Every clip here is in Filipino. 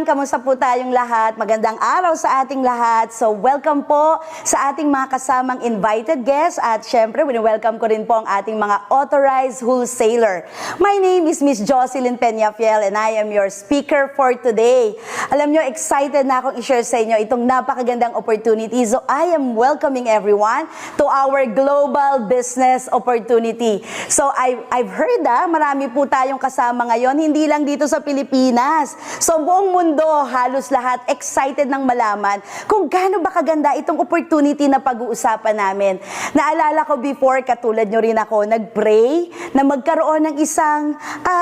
Kamusta po tayong lahat? Magandang araw sa ating lahat. So, welcome po sa ating mga kasamang invited guests at syempre, welcome ko rin po ang ating mga authorized wholesaler. My name is Miss Jocelyn Peñafiel and I am your speaker for today. Alam nyo, excited na akong i-share sa inyo itong napakagandang opportunity. So, I am welcoming everyone to our global business opportunity. So, I've heard marami po tayong kasama ngayon, hindi lang dito sa Pilipinas. So, buong mundo, halos lahat, excited ng malaman kung gaano ba kaganda itong opportunity na pag-uusapan namin. Naalala ko before, katulad nyo rin ako, nag-pray na magkaroon ng isang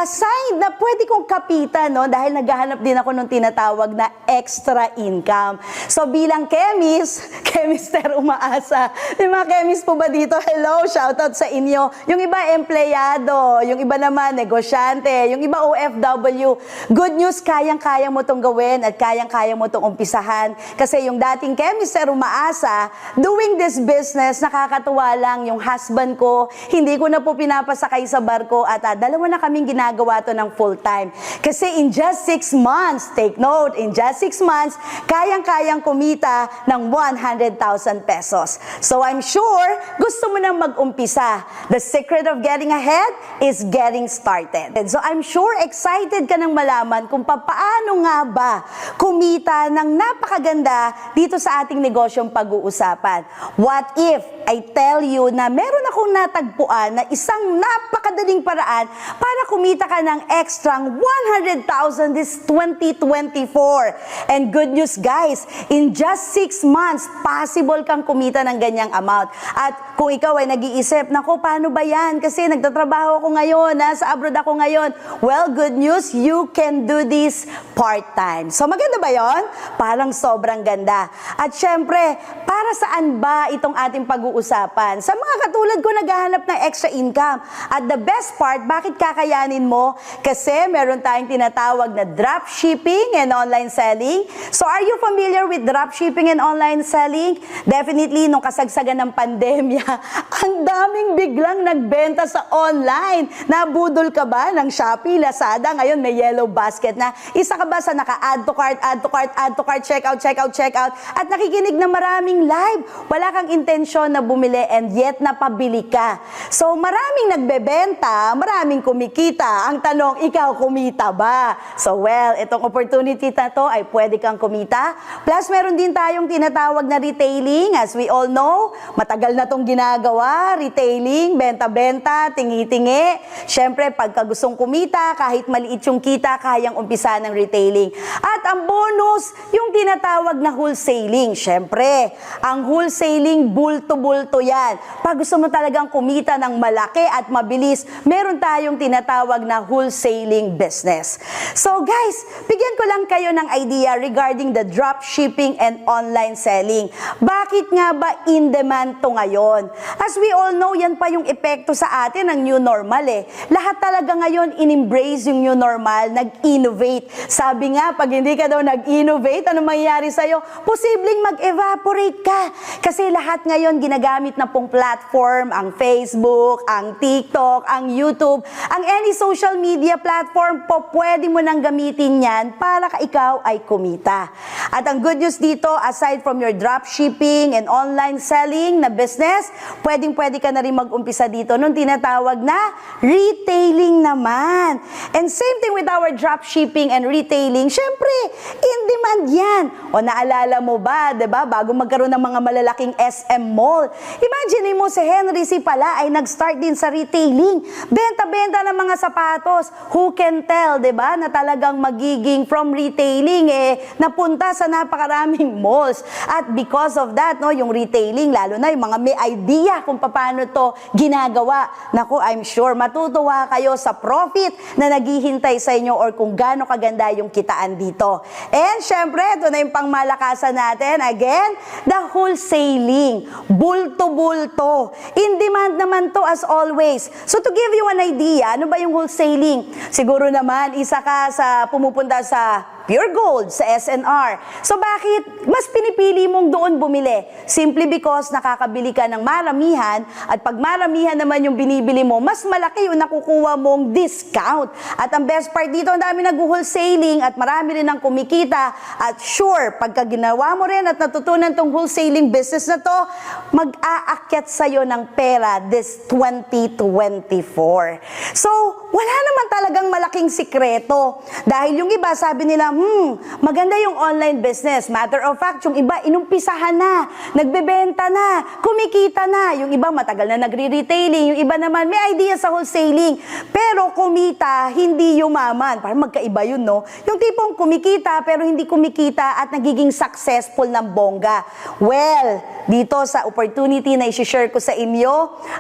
sign na pwede kong kapitan, no? Dahil naghahanap din ako ng tinatawag na extra income. So, bilang chemist, chemister umaasa. Yung mga chemist po ba dito? Hello, shoutout sa inyo. Yung iba, empleyado. Yung iba naman, negosyante. Yung iba, OFW. Good news, kayang-kaya mo itong gawin at kayang-kaya mo itong umpisahan. Kasi yung dating chemister umaasa, doing this business, nakakatuwa lang yung husband ko. Hindi ko na po pinapasakay sa barko at dalawa na kaming ginagawa to ng full-time. Kasi in just 6 months, take note, in just 6 months, kayang-kayang kumita ng 100,000 pesos. So I'm sure, gusto mo nang mag-umpisa. The secret of getting ahead is getting started. So I'm sure excited ka nang malaman kung paano nga ba kumita ng napakaganda dito sa ating negosyong pag-uusapan. What if I tell you na meron akong natagpuan na isang napakadaling paraan para kumita ka ng extrang 100,000 this 2024. And good news guys, in just 6 months, possible kang kumita ng ganyang amount. At kung ikaw ay nag-iisip, naku, paano ba yan? Kasi nagtatrabaho ako ngayon, nasa abroad ako ngayon. Well, good news, you can do this part-time. So maganda ba yon? Parang sobrang ganda. At syempre, para saan ba itong ating pag-uusapan? Sa mga katulad ko naghahanap ng extra income. At the best part, bakit kakayanin mo? Kasi meron tayong tinatawag na dropshipping and online selling. So are you familiar with dropshipping and online selling? Definitely, nung kasagsagan ng pandemya, ang daming biglang nagbenta sa online. Nabudol ka ba ng Shopee, Lazada? Ngayon may yellow basket na. Isa ka ba sa naka-add to cart, add to cart, add to cart, checkout, checkout, checkout, at nakikinig na maraming live. Wala kang intensyon na bumili and yet napabili ka. So maraming nagbebenta, maraming kumikita. Ang tanong, ikaw kumita ba? So well, itong opportunity na to ay pwede kang kumita. Plus meron din tayong tinatawag na retailing. As we all know, matagal na tong ginagawa. Retailing, benta-benta, tingi-tingi. Siyempre, pagka gustong kumita, kahit maliit yung kita, kayang umpisa ng retailing. At ang bonus, yung tinatawag na wholesaling. Siyempre, ang wholesaling, bulto-bulto yan. Pag gusto mo talagang kumita ng malaki at mabilis, meron tayong tinatawag na wholesaling business. So guys, bigyan ko lang kayo ng idea regarding the dropshipping and online selling. Bakit nga ba in demand to ngayon? As we all know, yan pa yung epekto sa atin ng new normal eh. Lahat talaga ngayon in-embrace yung new normal, nag-innovate. Sabi nga, pag hindi ka daw nag-innovate, ano mangyayari sa'yo? Posibleng mag-evaporate ka. Kasi lahat ngayon ginagamit na pong platform, ang Facebook, ang TikTok, ang YouTube, ang any social media platform po, pwede mo nang gamitin yan para ikaw ay kumita. At ang good news dito, aside from your dropshipping and online selling na business, pwedeng-pwede ka na rin mag-umpisa dito nung tinatawag na retailing naman. And same thing with our dropshipping and retailing, syempre, in demand yan. O naalala mo ba, diba, bago magkaroon ng mga malalaking SM mall, imagine mo si Henry C. pala ay nag-start din sa retailing. Benta-benta ng mga sapatos. Who can tell, diba, na talagang magiging from retailing, napunta sa napakaraming malls. At because of that, no, yung retailing, lalo na yung mga may idea kung paano to ginagawa. Naku, I'm sure matutuwa kayo sa profit na naghihintay sa inyo or kung gaano kaganda yung kitaan dito. And syempre, ito na yung pangmalakasan natin. Again, the wholesaling. Bulto-bulto. In demand naman to as always. So to give you an idea, ano ba yung wholesaling? Siguro naman, isa ka sa pumupunta sa pure gold sa SNR. So bakit mas pinipili mong doon bumili? Simply because nakakabili ka ng maramihan at pag maramihan naman yung binibili mo, mas malaki yung nakukuha mong discount. At ang best part dito, ang dami nag-wholesaling at marami rin ang kumikita. At sure, pagka ginawa mo rin at natutunan tong wholesaling business na to, mag-aakyat sa'yo ng pera this 2024. So, wala naman talagang malaking sikreto. Dahil yung iba, sabi nila, maganda yung online business. Matter of fact, yung iba, inumpisahan na, nagbebenta na, kumikita na. Yung iba, matagal na nagre-retailing. Yung iba naman, may idea sa wholesaling. Pero kumita, hindi yumaman. Parang magkaiba yun, no? Yung tipong kumikita, pero hindi kumikita at nagiging successful ng bongga. Well, dito sa opportunity na i-share ko sa inyo,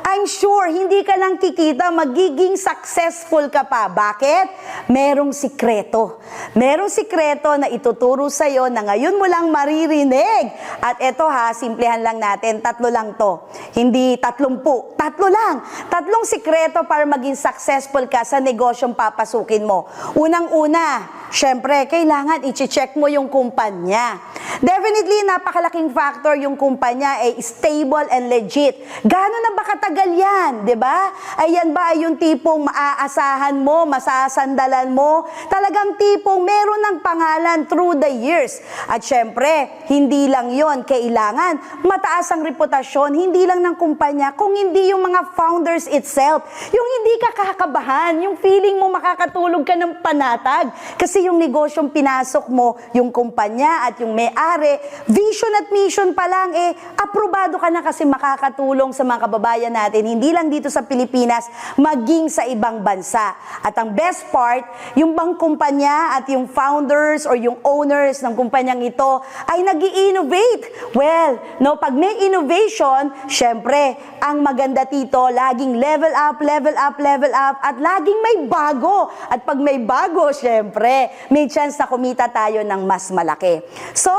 I'm sure, hindi ka lang kikita, magiging successful ka pa. Bakit? Merong sikreto. Merong sikreto na ituturo sa'yo na ngayon mo lang maririnig. At eto ha, simplehan lang natin, 3 lang to. Hindi 30, 3 lang. 3 sikreto para maging successful ka sa negosyong papasukin mo. Unang-una, syempre, kailangan i-check mo yung kumpanya. Definitely, napakalaking factor yung kumpanya ay stable and legit. Gano'n na ba katagal yan, di ba? Ayan ba ay yung tipong maaasahan mo, masasandalan mo? Talagang tipong meron ng pangalan through the years. At syempre, hindi lang yon, kailangan mataas ang reputasyon, hindi lang ng kumpanya, kung hindi yung mga founders itself. Yung hindi ka kakabahan, yung feeling mo makakatulog ka ng panatag. Kasi yung negosyong pinasok mo, yung kumpanya at yung may-ari, vision at mission pa lang, aprobado ka na kasi makakatulong sa mga kababayan natin, hindi lang dito sa Pilipinas, maging sa ibang bansa. At ang best part, yung bang kumpanya at yung founders or yung owners ng kumpanyang ito ay nag-i-innovate. Well, no, pag may innovation, syempre, ang maganda dito, laging level up, level up, level up, at laging may bago. At pag may bago, syempre, may chance na kumita tayo ng mas malaki. So,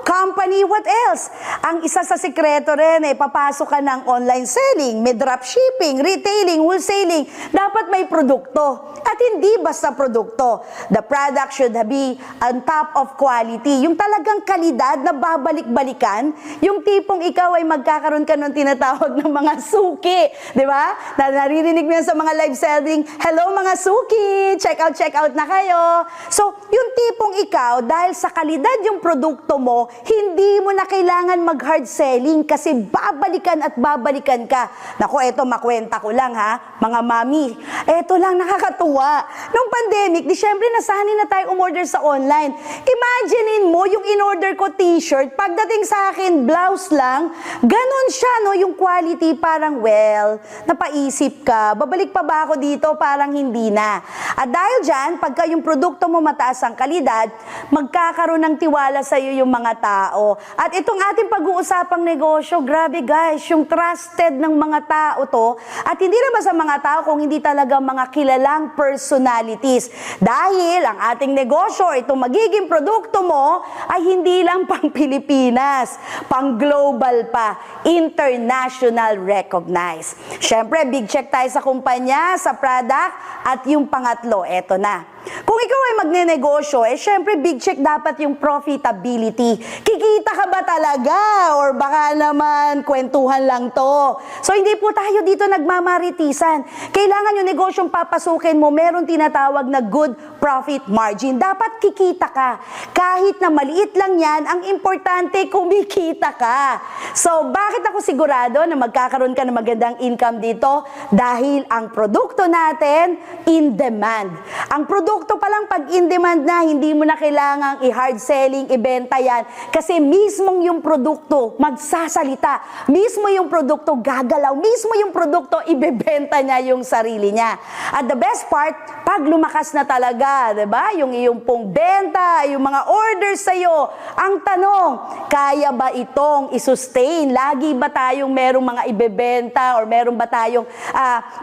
company, what else? Ang isa sa sikreto rin, papasok ka ng online selling, may dropshipping, retailing, wholesaling. Dapat may produkto. At hindi basta produkto. The product should be on top of quality. Yung talagang kalidad na babalik-balikan, yung tipong ikaw ay magkakaroon ka ng tinatawag ng mga suki. Di ba? Naririnig mo yan sa mga live selling, hello mga suki, check out na kayo. So, yung tipong ikaw, dahil sa kalidad yung produkto mo, hindi mo na kailangan mag-hard selling kasi babalikan at babalikan ka. Naku, eto makwenta ko lang ha, mga mami. Eto lang, nakakatuwa. Nung pandemic, di syempre nasanay na tayo umorder sa online. Imaginein mo yung in-order ko t-shirt, pagdating sa akin, blouse lang, ganun siya, no? Yung quality parang, well, napaisip ka, babalik pa ba ako dito? Parang hindi na. At dahil dyan, pagka yung produkto mo mataas ang kalidad, magkakaroon ng tiwala sa iyo yung mga tao. At itong ating pag-uusapang negosyo, grabe guys, yung trusted ng mga tao to, at hindi naman sa mga tao kung hindi talaga mga kilalang personalities. Dahil ang ating negosyo, itong magiging produkto mo, ay hindi lang pang Pilipinas, pang global pa, international recognized. Syempre, big check tayo sa kumpanya, sa product, at yung pangatlo, eto na. Kung ikaw ay magnenegosyo, syempre big check dapat yung profitability. Kikita ka ba talaga? Or baka naman kwentuhan lang to. So hindi po tayo dito nagmamaritisan. Kailangan yung negosyong papasukin mo, meron tinatawag na good profit margin. Dapat kikita ka. Kahit na maliit lang yan, ang importante kumikita ka. So bakit ako sigurado na magkakaroon ka ng magandang income dito? Dahil ang produkto natin, in demand. Ang produkto pa lang pag in demand na, hindi mo na kailangang i-hard selling, ibenta yan. Kasi mismong yung produkto magsasalita. Mismo yung produkto gagalaw. Mismo yung produkto ibebenta niya yung sarili niya. At the best part, pag lumakas na talaga, diba? Yung iyong pong benta, yung mga orders sa'yo. Ang tanong, kaya ba itong isustain? Lagi ba tayong merong mga ibebenta or meron ba tayong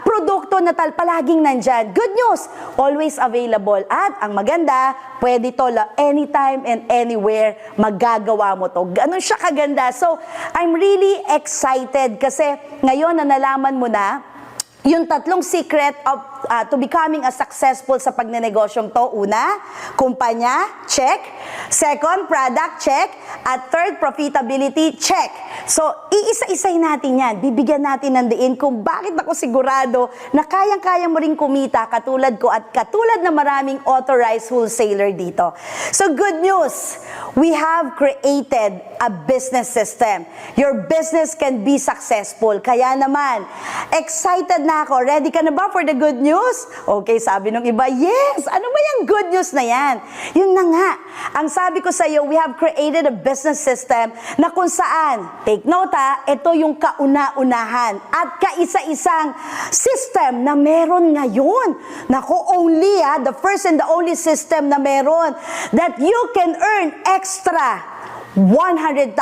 produkto na palaging nandyan? Good news, always available. At ang maganda, pwede to anytime and anywhere magagawa mo to. Ganun siya kaganda. So, I'm really excited kasi ngayon na nalaman mo na yung 3 secret of to becoming a successful sa pagnenegosyon to? Una, kumpanya, check. Second, product, check. At third, profitability, check. So, iisa-isay natin yan. Bibigyan natin ng diin kung bakit ako sigurado na kayang-kaya mo rin kumita katulad ko at katulad na maraming authorized wholesaler dito. So, good news. We have created a business system. Your business can be successful. Kaya naman, excited na ako. Ready ka na ba for the good news? Okay, sabi ng iba, yes! Ano ba yung good news na yan? Yun na nga. Ang sabi ko sa iyo, we have created a business system na kung saan, take note ha, ito yung kauna-unahan at kaisa-isang system na meron ngayon. Nako, only the first and the only system na meron that you can earn extra 100,000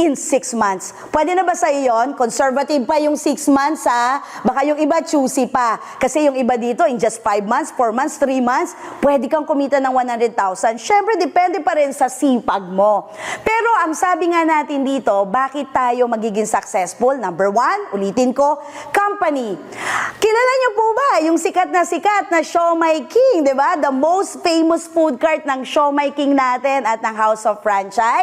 in 6 months. Pwede na ba sa iyon? Conservative pa yung 6 months ha? Baka yung iba choosy pa. Kasi yung iba dito in just 5 months, 4 months, 3 months, pwede kang kumita ng 100,000. Syempre, depende pa rin sa sipag mo. Pero ang sabi nga natin dito, bakit tayo magiging successful? Number 1, ulitin ko, company. Kilala niyo po ba yung sikat na Siomai King, di ba? The most famous food cart ng Siomai King natin at ng House of Franchise.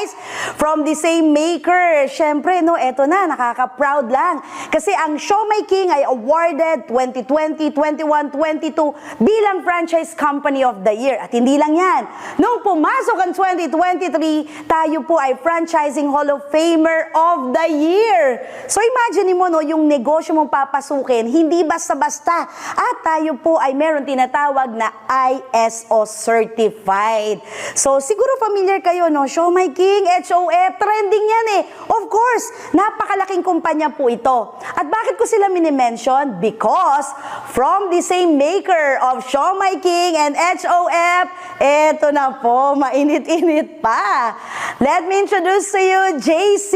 From the same maker. Syempre, no, eto na, nakaka-proud lang. Kasi ang Siomai King ay awarded 2020, 21, 22 bilang Franchise Company of the Year. At hindi lang yan. Nung pumasok ang 2023, tayo po ay Franchising Hall of Famer of the Year. So imagine mo, no, yung negosyo mong papasukin, hindi basta-basta. At tayo po ay meron tinatawag na ISO certified. So siguro familiar kayo, no, Siomai King, HOF, trending yan eh. Of course, napakalaking kumpanya po ito. At bakit ko sila minimension? Because from the same maker of Siomai King and HOF, eto na po, mainit-init pa. Let me introduce to you JC,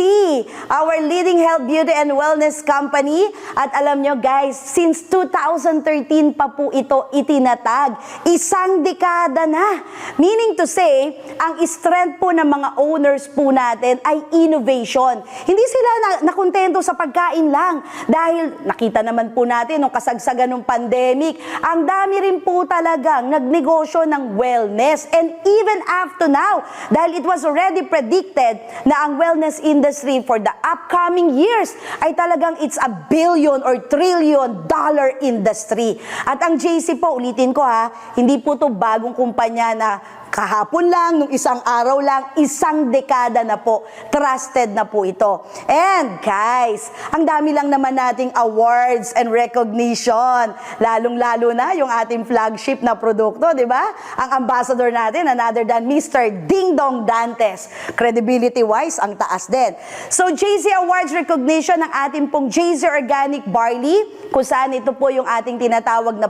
our leading health, beauty, and wellness company. At alam nyo guys, since 2013 pa po ito itinatag. Isang dekada na. Meaning to say, ang strength po ng mga owners po natin ay innovation. Hindi sila nakontento sa pagkain lang. Dahil nakita naman po natin nung kasagsagan ng pandemic, ang dami rin po talagang nagnegosyo ng wellness. And even after now, dahil it was already predicted na ang wellness industry for the upcoming years ay talagang it's a billion or trillion dollar industry. At ang JC po, ulitin ko ha, hindi po to bagong kumpanya na kahapon lang, nung isang araw lang, isang dekada na po. Trusted na po ito. And guys, ang dami lang naman nating awards and recognition. Lalong-lalo na yung ating flagship na produkto, di ba? Ang ambassador natin, another than Mr. Ding Dong Dantes. Credibility-wise, ang taas din. So, JC Awards recognition ng ating pong JC Organic Barley, kung saan ito po yung ating tinatawag na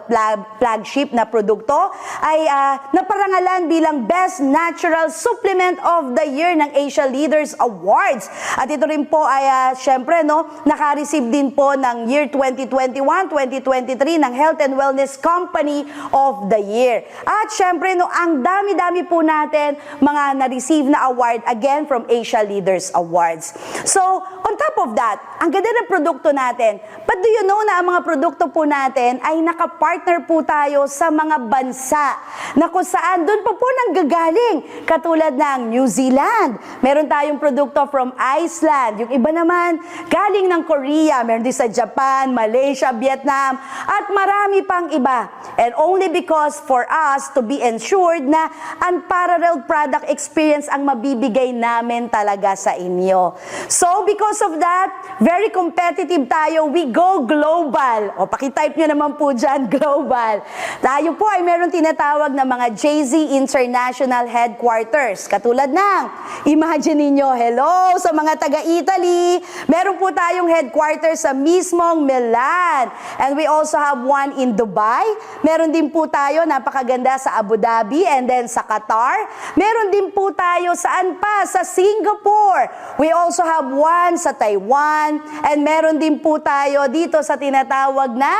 flagship na produkto, ay naparangalan bilang Best Natural Supplement of the Year ng Asia Leaders Awards. At ito rin po ay syempre no, naka-receive din po ng year 2021, 2023 ng Health and Wellness Company of the Year. At syempre no, ang dami-dami po natin mga na-receive na award again from Asia Leaders Awards. So, on top of that, ang ganda ng produkto natin. But do you know na ang mga produkto po natin ay nakapartner po tayo sa mga bansa na kung saan doon pa po nanggagaling. Katulad ng New Zealand. Meron tayong produkto from Iceland. Yung iba naman, galing ng Korea. Meron din sa Japan, Malaysia, Vietnam, at marami pang iba. And only because for us to be ensured na unparalleled product experience ang mabibigay namin talaga sa inyo. So, because of that, very competitive tayo. We go global. O, pakitype nyo naman po dyan, global. Tayo po ay meron tinatawag na mga JZ International Headquarters. Katulad ng, imagine ninyo, hello sa mga taga-Italy. Meron po tayong headquarters sa mismong Milan. And we also have one in Dubai. Meron din po tayo, napakaganda, sa Abu Dhabi and then sa Qatar. Meron din po tayo saan pa? Sa Singapore. We also have one sa Taiwan. And meron din po tayo dito sa tinatawag na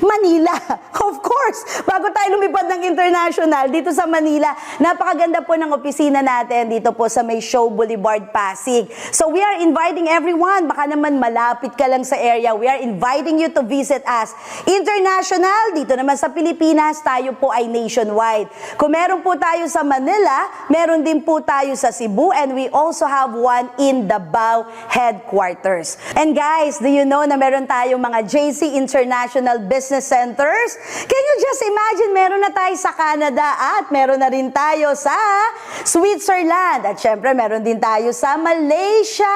Manila. Of course, bago tayo lumipad ng international, dito sa Manila, napakaganda po ng opisina natin dito po sa May Show Boulevard, Pasig. So we are inviting everyone, baka naman malapit ka lang sa area, we are inviting you to visit us. International, dito naman sa Pilipinas, tayo po ay nationwide. Kung meron po tayo sa Manila, meron din po tayo sa Cebu, and we also have one in Davao headquarters. And guys, do you know na meron tayong mga JC International Business Centers? Can you just imagine, meron na tayo sa Canada at meron na rin tayo sa Switzerland. At syempre, meron din tayo sa Malaysia.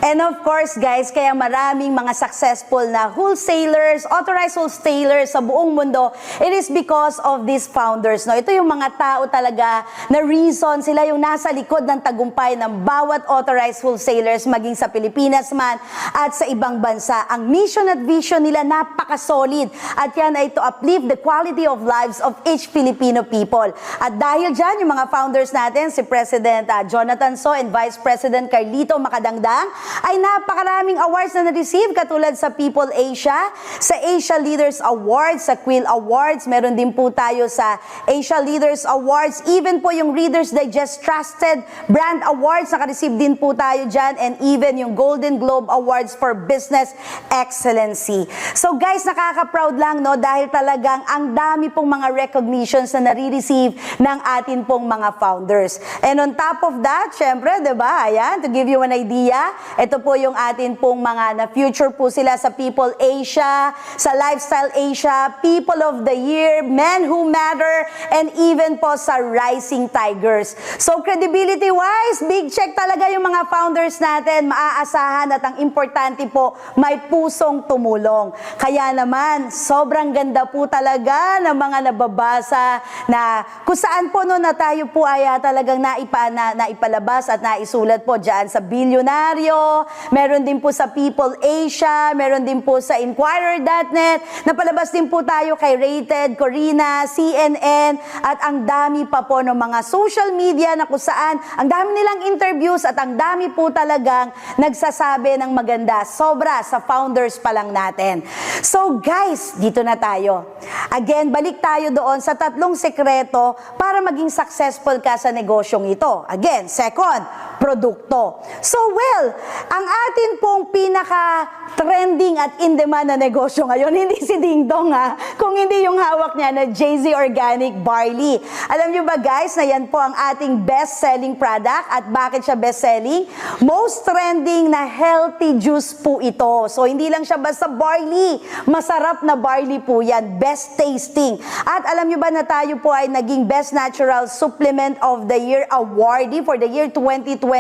And of course, guys, kaya maraming mga successful na wholesalers, authorized wholesalers sa buong mundo, it is because of these founders. No? Ito yung mga tao talaga na reason, sila yung nasa likod ng tagumpay ng bawat authorized wholesalers, maging sa Pilipinas man at sa ibang bansa. Ang mission at vision nila napaka-solid. At yan ay to uplift the quality of lives of each Filipino people. At dahil dyan, yung mga founders natin, si President Jonathan So and Vice President Carlito Macadangdang, ay napakaraming awards na na-receive katulad sa People Asia, sa Asia Leaders Awards, sa Quill Awards, meron din po tayo sa Asia Leaders Awards, even po yung Reader's Digest Trusted Brand Awards, naka-receive din po tayo dyan, and even yung Golden Globe Awards for Business Excellency. So guys, nakaka-proud lang, no, dahil talagang ang dami pong mga recognitions na nare-receive ng atin pong mga founders. And on top of that, syempre, diba, ayan, to give you an idea, ito po yung atin pong mga na-future po sila sa People Asia, sa Lifestyle Asia, People of the Year, Men Who Matter, and even po sa Rising Tigers. So credibility-wise, big check talaga yung mga founders natin, maaasahan, at ang importante po, may pusong tumulong. Kaya naman, sobrang ganda po talaga ng mga nababasa na kung saan po no, na tayo po ay talagang naipalabas at naisulat po dyan sa Bilyonaryo, meron din po sa People Asia, meron din po sa Inquirer.net, napalabas din po tayo kay Rated, Corina, CNN, at ang dami pa po ng mga social media na kung saan ang dami nilang interviews at ang dami po talagang nagsasabi ng maganda, sobra sa founders pa lang natin. So guys, dito na tayo. Again, balik tayo doon sa 3 sekreto para maging successful ka sa negosyong ito. Again, second, produkto. So well, ang atin pong pinaka-trending at in-demand na negosyo ngayon, hindi si Ding Dong kung hindi yung hawak niya na JZ Organic Barley. Alam niyo ba guys, na yan po ang ating best-selling product. At bakit siya best-selling? Most trending na healthy juice po ito. So hindi lang siya basta barley, masarap na barley po yan, best tasting. At alam niyo ba na tayo po ay naging Best Natural Supplement of the Year awardee for the year 2023?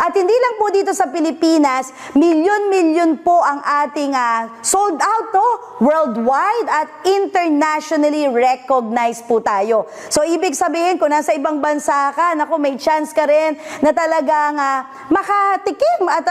At hindi lang po dito sa Pilipinas, milyon-milyon po ang ating sold out worldwide at internationally recognized po tayo. So ibig sabihin, kung nasa ibang bansa ka, naku, may chance ka rin na talagang makatikim at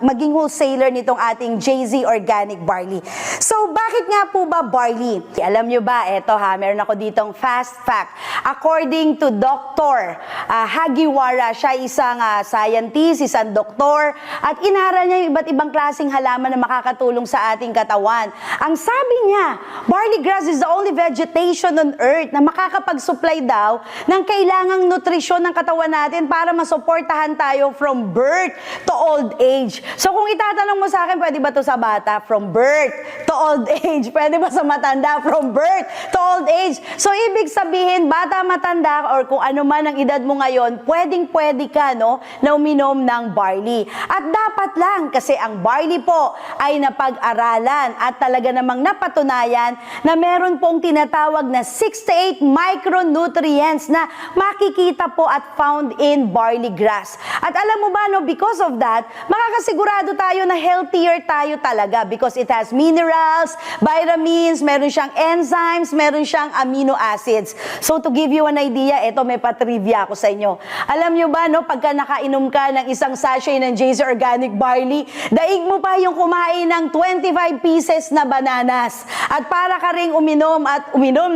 maging wholesaler nitong ating JZ Organic Barley. So bakit nga po ba barley? Alam nyo ba, eto meron ako ditong fast fact. According to Dr. Hagiwara, siya isang scientist, isang doktor, at inaral niya yung iba't ibang klaseng halaman na makakatulong sa ating katawan. Ang sabi niya, barley grass is the only vegetation on earth na makakapag-supply daw ng kailangang nutrisyon ng katawan natin para masuportahan tayo from birth to old age. So kung itatanong mo sa akin, pwede ba to sa bata? From birth to old age. Pwede ba sa matanda? From birth to old age. So ibig sabihin, bata, matanda, or kung ano man ang edad mo ngayon, pwedeng-pwede ka na uminom ng barley. At dapat lang, kasi ang barley po ay napag-aralan at talaga namang napatunayan na meron pong tinatawag na 68 micronutrients na makikita po at found in barley grass. At alam mo ba, because of that, makakasigurado tayo na healthier tayo talaga because it has minerals, vitamins, meron siyang enzymes, meron siyang amino acids. So to give you an idea, ito may patrivia ako sa inyo. nyo. Alam nyo ba, no, pagka nakainom ka ng isang sachet ng JC Organic Barley, daig mo pa yung kumain ng 25 pieces na bananas. At para ka ring uminom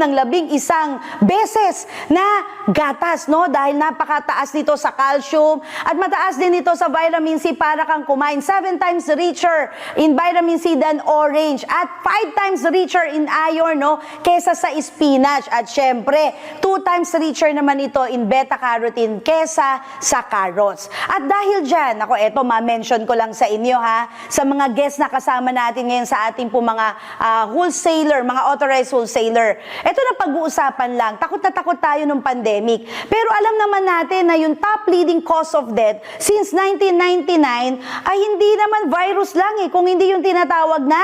ng 11 beses na gatas, no? Dahil napakataas nito sa calcium at mataas din ito sa vitamin C, para kang kumain 7 times richer in vitamin C than orange at 5 times richer in iron, no? Kesa sa spinach. At syempre, 2 times richer naman ito in beta-carotene kesa sa carrots. At dahil dyan, ako, eto, ma-mention ko lang sa inyo, ha, sa mga guests na kasama natin ngayon sa ating po mga wholesaler, mga authorized wholesaler. Ito na pag-uusapan lang, takot na takot tayo nung pandemic. Pero alam naman natin na yung top leading cause of death since 1999 ay hindi naman virus lang kung hindi yung tinatawag na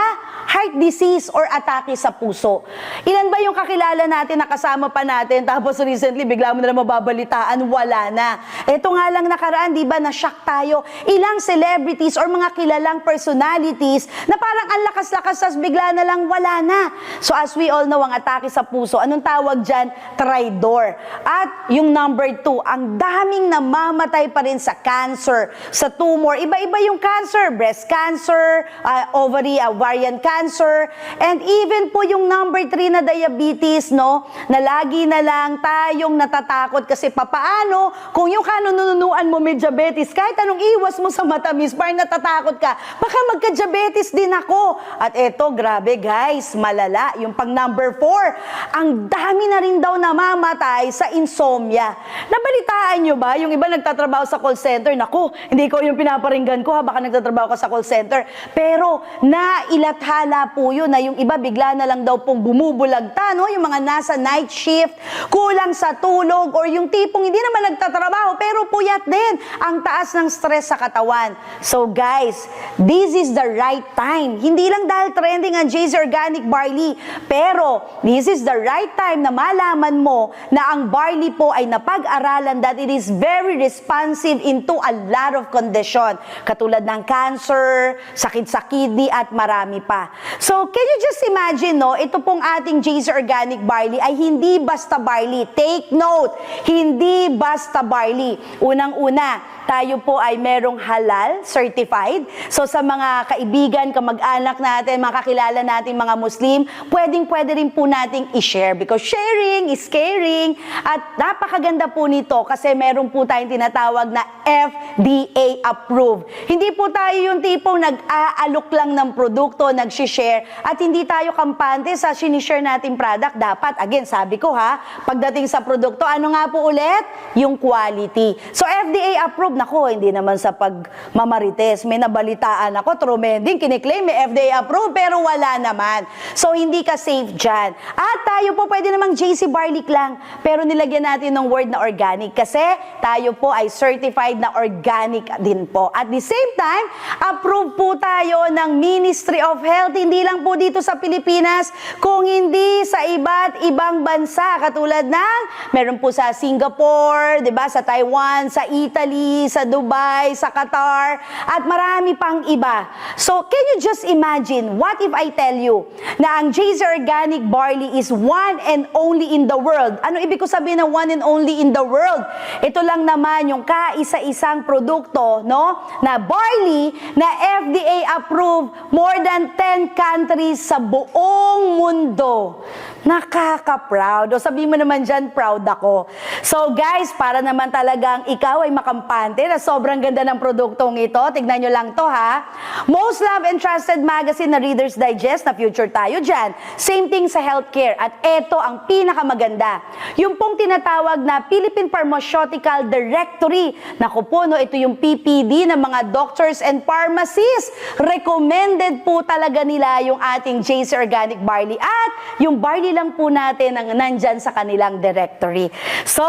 heart disease or atake sa puso. Ilan ba yung kakilala natin na kasama pa natin tapos recently bigla mo na mababalitaan, wala na. Ito nga lang nakaraan, di ba, na-shock tayo. Ilang celebrities or mga kilalang personalities na parang ang lakas-lakas tas bigla na lang wala na. So as we all know, ang atake sa puso, anong tawag dyan? Traidor. At yung number 2, ang daming namamatay pa rin sa cancer, sa tumor. Iba-iba yung cancer, breast cancer, ovarian cancer, and even po yung number 3 na diabetes, no? Na lagi na lang tayong natatakot kasi papaano kung yung kanununuan mo may diabetes, kahit anong iwas mo sa matamis, parang natatakot ka, baka magka-diabetes din ako. At eto, grabe guys, malala. Yung pang number 4, ang dami na rin daw namamatay sa insomnia. Nabalitaan nyo ba? Yung iba nagtatrabaho sa call center, naku, hindi ko yung pinaparinggan ko, ha, baka nagtatrabaho ka sa call center. Pero nailathala po yun na yung iba bigla na lang daw pong bumubulagta, no? Yung mga nasa night shift, kulang sa tulog, or yung tipong hindi naman nagtatrabaho pero puyat din, ang taas ng stress sa katawan. So guys, this is the right time. Hindi lang dahil trending ang JC Organic Barley, pero this is the right time na malaman mo na ang barley po ay napag-aralan that it is very responsive into a lot of condition, katulad ng cancer, sakit sa kidney, at marami pa. So can you just imagine, no, ito pong ating JC Organic Barley ay hindi basta barley. Take note, hindi basta barley. Unang-una, tayo po ay merong halal certified. So sa mga kaibigan, kamag-anak natin, mga kakilala natin, mga Muslim, pwedeng-pwede rin po nating i-share because sharing is caring. At napakaganda po nito kasi meron po tayong tinatawag na FDA approved. Hindi po tayo yung tipong nag-aalok lang ng produkto, nag-share, at hindi tayo kampante sa sinishare nating product. Dapat, again, sabi ko, ha, pagdating sa produkto, ano nga po ulit? Yung quality. So FDA approved, nako, hindi naman sa pagmamarites. May nabalitaan ako, tremending, kiniklaim may FDA approved, pero wala naman. So hindi ka safe dyan. At tayo po pwede namang JC Barley lang, pero nilagyan natin ng word na organic kasi tayo po ay certified na organic din po. At the same time, approved po tayo ng Ministry of Health, hindi lang po dito sa Pilipinas, kung hindi sa iba't ibang bansa, katulad ng meron po sa Singapore, 'di ba, sa Taiwan, sa Italy, sa Dubai, sa Qatar, at marami pang iba. So, can you just imagine, what if I tell you na ang JC Organic Barley is one and only in the world? Ano ibig ko sabihin na one and only in the world? Ito lang naman yung kaisa-isang produkto, no, na barley na FDA approved more than 10 countries sa buong mundo. Nakaka-proud. O sabihin mo naman dyan, proud ako. So guys, para naman talagang ikaw ay makampante na sobrang ganda ng produktong ito, tignan nyo lang to, ha. Most loved and trusted magazine na Reader's Digest, na future tayo dyan. Same thing sa healthcare. At eto ang pinakamaganda. Yung pong tinatawag na Philippine Pharmaceutical Directory. Naku po, no, ito yung PPD ng mga doctors and pharmacists. Recommended po talaga nila yung ating JC Organic Barley. At yung barley lang po natin ang nandyan sa kanilang directory. So,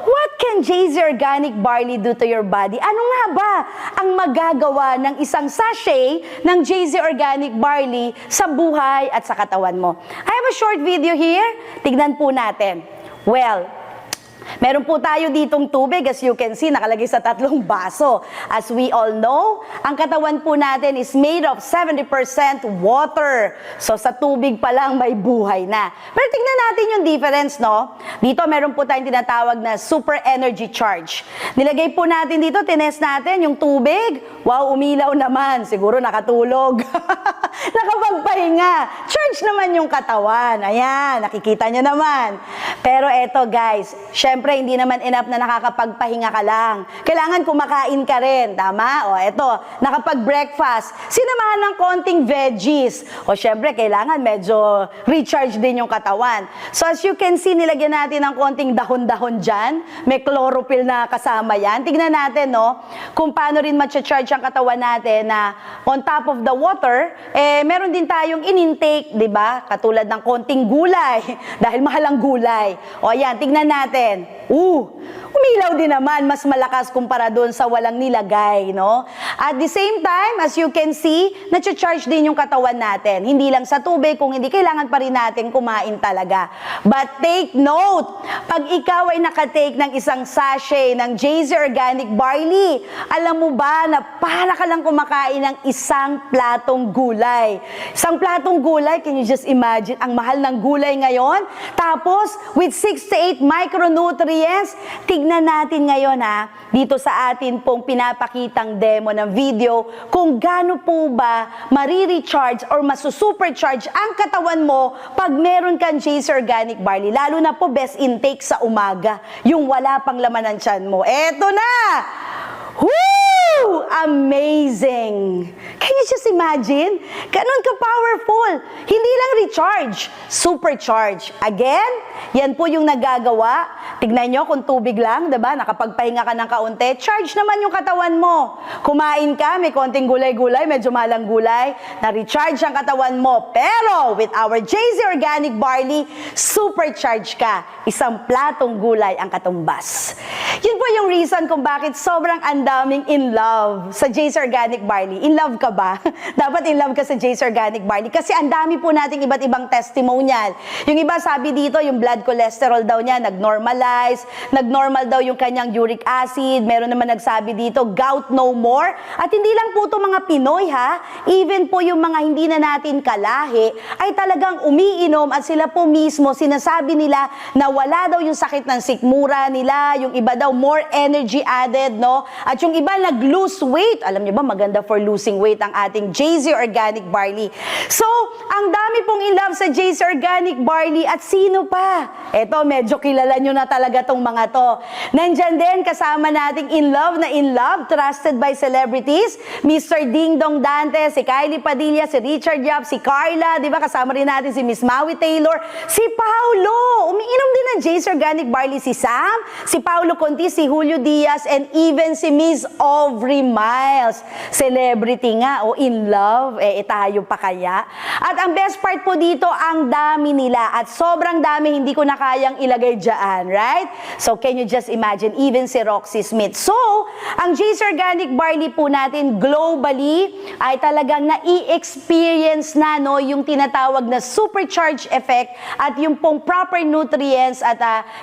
what can JC Organic Barley do to your body? Ano nga ba ang magagawa ng isang sachet ng JC Organic Barley sa buhay at sa katawan mo? I have a short video here. Tignan po natin. Well, Meron po tayo ditong tubig, as you can see, nakalagay sa 3 baso. As we all know, ang katawan po natin is made of 70% water. So sa tubig pa lang may buhay na. Pero tingnan natin yung difference, no? Dito meron po tayong tinatawag na super energy charge. Nilagay po natin dito, tinest natin yung tubig. Wow, umilaw naman. Siguro nakatulog. Nakapagpahinga. Charge naman yung katawan. Ayan, nakikita nyo naman. Pero eto guys, syempre hindi naman enough na nakakapagpahinga ka lang. Kailangan kumakain ka rin, tama? O eto, nakapag-breakfast, sinamahan ng konting veggies. O syempre, kailangan medyo recharge din yung katawan. So as you can see, nilagyan natin ng konting dahon-dahon dyan. May chlorophyll na kasama yan. Tignan natin, no, kung paano rin matcha-charge ang katawan natin na on top of the water, meron din tayong in-intake, di ba? Katulad ng konting gulay, dahil mahal ang gulay. O yan, tignan natin. Umilaw din naman, mas malakas kumpara doon sa walang nilagay, no? At the same time, as you can see, na-charge din yung katawan natin. Hindi lang sa tubig, kung hindi, kailangan pa rin natin kumain talaga. But take note, pag ikaw ay nakatake ng isang sachet ng JZ Organic Barley, alam mo ba na para ka lang kumakain ng isang platong gulay. Isang platong gulay, can you just imagine, ang mahal ng gulay ngayon? Tapos, with 6 to 8 micronutrients, tignan natin ngayon dito sa atin pong pinapakitang demo ng video kung gaano po ba marirecharge or masusupercharge ang katawan mo pag meron kang JZ Organic Barley. Lalo na po best intake sa umaga, yung wala pang laman ng tiyan mo. Eto na! Woo! Amazing! Can you just imagine? Ganun ka-powerful. Hindi lang recharge, supercharge. Again, yan po yung nagagawa. Tignan nyo kung tubig lang, diba? Nakapagpahinga ka ng kaunti, charge naman yung katawan mo. Kumain ka, may konting gulay-gulay, medyo malang gulay, na-recharge ang katawan mo. Pero with our JZ Organic Barley, supercharge ka. Isang platong gulay ang katumbas. Yun po yung reason kung bakit sobrang andaming in love sa JZ Organic Barley. In love ka ba? Dapat in love ka sa JZ Organic Barley kasi ang dami po nating iba't ibang testimonial. Yung iba sabi dito, yung blood cholesterol daw niya nag-normalize, nag-normal daw yung kanyang uric acid, meron naman nagsabi dito, gout no more. At hindi lang po ito mga Pinoy even po yung mga hindi na natin kalahi ay talagang umiinom at sila po mismo sinasabi nila na wala daw yung sakit ng sikmura nila, yung iba daw more energy added, no? At yung iba nag-lose weight. Alam niyo ba, maganda for losing weight ang ating JZ Organic Barley. So, ang dami pong in love sa JZ Organic Barley at sino pa? Eto, medyo kilala nyo na talaga tong mga to. Nandyan din kasama nating in love, trusted by celebrities, Mr. Ding Dong Dante, si Kylie Padilla, si Richard Yap, si Carla, di ba? Kasama rin natin si Miss Maui Taylor, si Paulo, umiinom din ng JZ Organic Barley, si Sam, si Paulo Conti, si Julio Diaz, and even si Miss Aubrey Miles. Celebrity nga, o in love, tayo pa kaya? At ang best part po dito, ang dami nila. At sobrang dami, hindi ko na kayang ilagay dyan, right? So, can you just imagine, even si Roxy Smith. So, ang JZ Organic Barley po natin globally ay talagang na-i-experience na, no, yung tinatawag na supercharge effect at yung pong proper nutrients at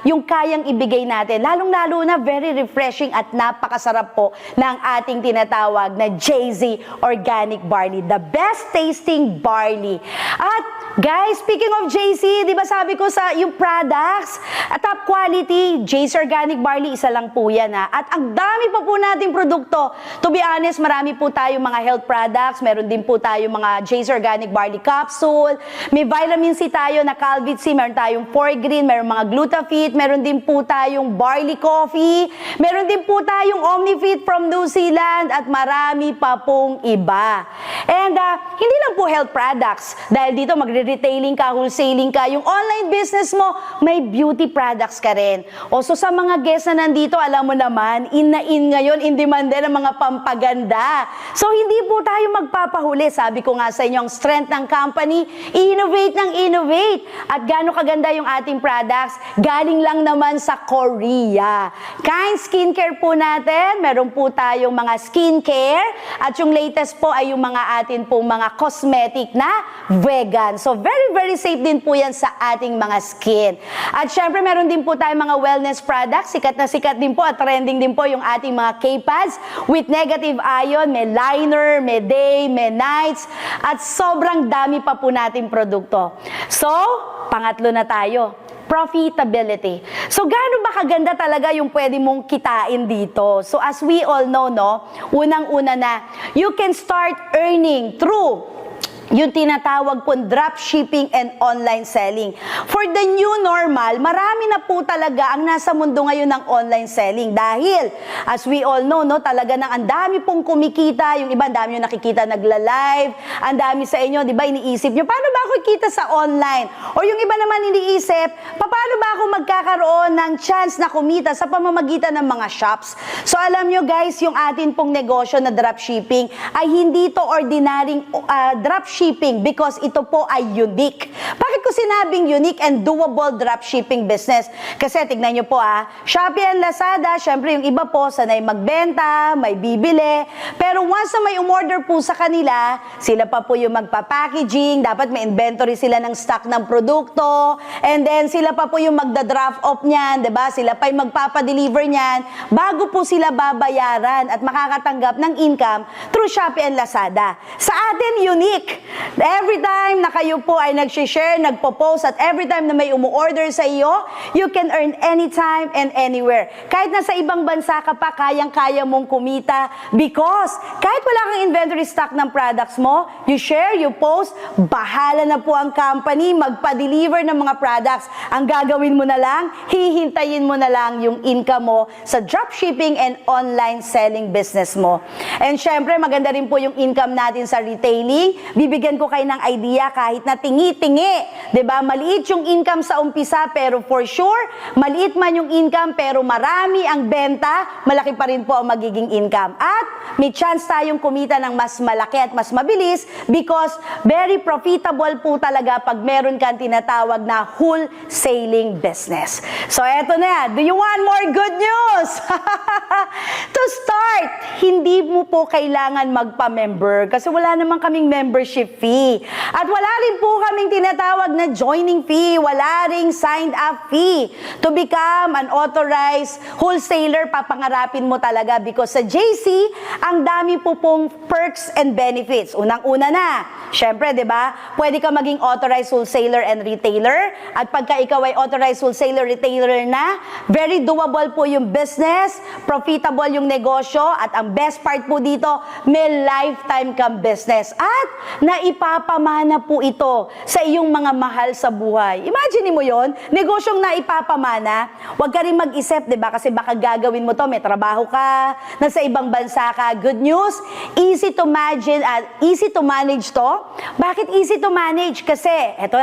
yung kayang ibigay natin. Lalong-lalo na very refreshing at napakasarap po ng ating tinatawag na JZ Organic Barley. The best tasting barley. At guys, speaking of JZ, di ba sabi ko sa yung products, top quality, JZ Organic Barley, isa lang po yan At ang dami pa po nating produkto. To be honest, marami po tayong mga health products, meron din po tayong mga JZ Organic Barley capsule, may vitamin C tayo na Calvit C, meron tayong 4-green, meron mga Glutafit, meron din po tayong barley coffee, meron din po tayong Omnifit from New Zealand at marami pa pong iba. And hindi lang po health products, dahil dito magre-retailing ka, wholesaling ka, yung online business mo, may beauty products ka rin. O so sa mga guests na nandito, alam mo naman, in na in ngayon, in demand din ang mga pampaganda. So hindi po tayo magpapahuli. Sabi ko nga sa inyo, ang strength ng company, innovate ng innovate. At gaano kaganda yung ating products, galing lang naman sa Korea. Kind skincare po natin, meron po tayong mga skincare at yung latest po ay yung mga atin po mga cosmetic na vegan. So very safe din po yan sa ating mga skin. At syempre meron din po tayong mga wellness products, sikat na sikat din po at trending din po yung ating mga K-pads with negative ion, may liner, may day, may nights at sobrang dami pa po nating produkto. So, pangatlo na tayo. Profitability. So, gaano ba kaganda talaga yung pwede mong kitain dito? So, as we all know, no, unang-una na, you can start earning through yung tinatawag po dropshipping and online selling. For the new normal, marami na po talaga ang nasa mundo ngayon ng online selling. Dahil, as we all know, no, talaga nang ang dami pong kumikita, yung iba, ang dami yung nakikita nagla-live, ang dami sa inyo, di ba, iniisip nyo, paano ba ako ikita sa online? Or yung iba naman iniisip, paano ba ako magkakaroon ng chance na kumita sa pamamagitan ng mga shops? So, alam nyo guys, yung atin pong negosyo na dropshipping ay hindi to ordinaryong dropshipping because ito po ay unique. Bakit ko sinabing unique and doable dropshipping business? Kasi tignan nyo po Shopee and Lazada, syempre yung iba po sanay magbenta, may bibili. Pero once na may umorder po sa kanila, sila pa po yung magpa-packaging, dapat may inventory sila ng stock ng produkto, and then sila pa po yung magda-draft off niyan, 'di ba? Sila pa yung magpapa-deliver niyan bago po sila babayaran at makakatanggap ng income through Shopee and Lazada. Sa atin, unique. Every time na kayo po ay nag-share, nagpo-post, at every time na may umu-order sa iyo, you can earn anytime and anywhere. Kahit nasa ibang bansa ka pa, kayang-kaya mong kumita because kahit wala kang inventory stock ng products mo, you share, you post, bahala na po ang company magpa-deliver ng mga products. Ang gagawin mo na lang, hihintayin mo na lang yung income mo sa dropshipping and online selling business mo. And syempre, maganda rin po yung income natin sa retailing. Bibigyan ko kayo ng idea kahit na tingi-tingi. 'Di ba? Maliit yung income sa umpisa pero for sure, maliit man yung income pero marami ang benta, malaki pa rin po ang magiging income. At may chance tayong kumita ng mas malaki at mas mabilis because very profitable po talaga pag meron kang tinatawag na wholesaling business. So eto na, do you want more good news? To start, hindi mo po kailangan magpa-member kasi wala naman kaming membership fee. At wala rin po kaming tinatawag na joining fee, wala ring signed up fee. To become an authorized wholesaler, papangarapin mo talaga because sa JC, ang dami po pong perks and benefits. Unang-una na, syempre, di ba, pwede ka maging authorized wholesaler and retailer. At pagka ikaw ay authorized wholesaler, retailer na, very doable po yung business, profitable yung negosyo, at ang best part po dito, may lifetime kang business. At naipapamana po ito sa iyong mga mahal sa buhay. Imagine mo yon, negosyong naipapamana, huwag ka rin mag-isip, di ba? Kasi baka gagawin mo to, may trabaho ka, nasa ibang bansa ka. Good news, easy to imagine at easy to manage to. Bakit easy to manage? Kasi, eto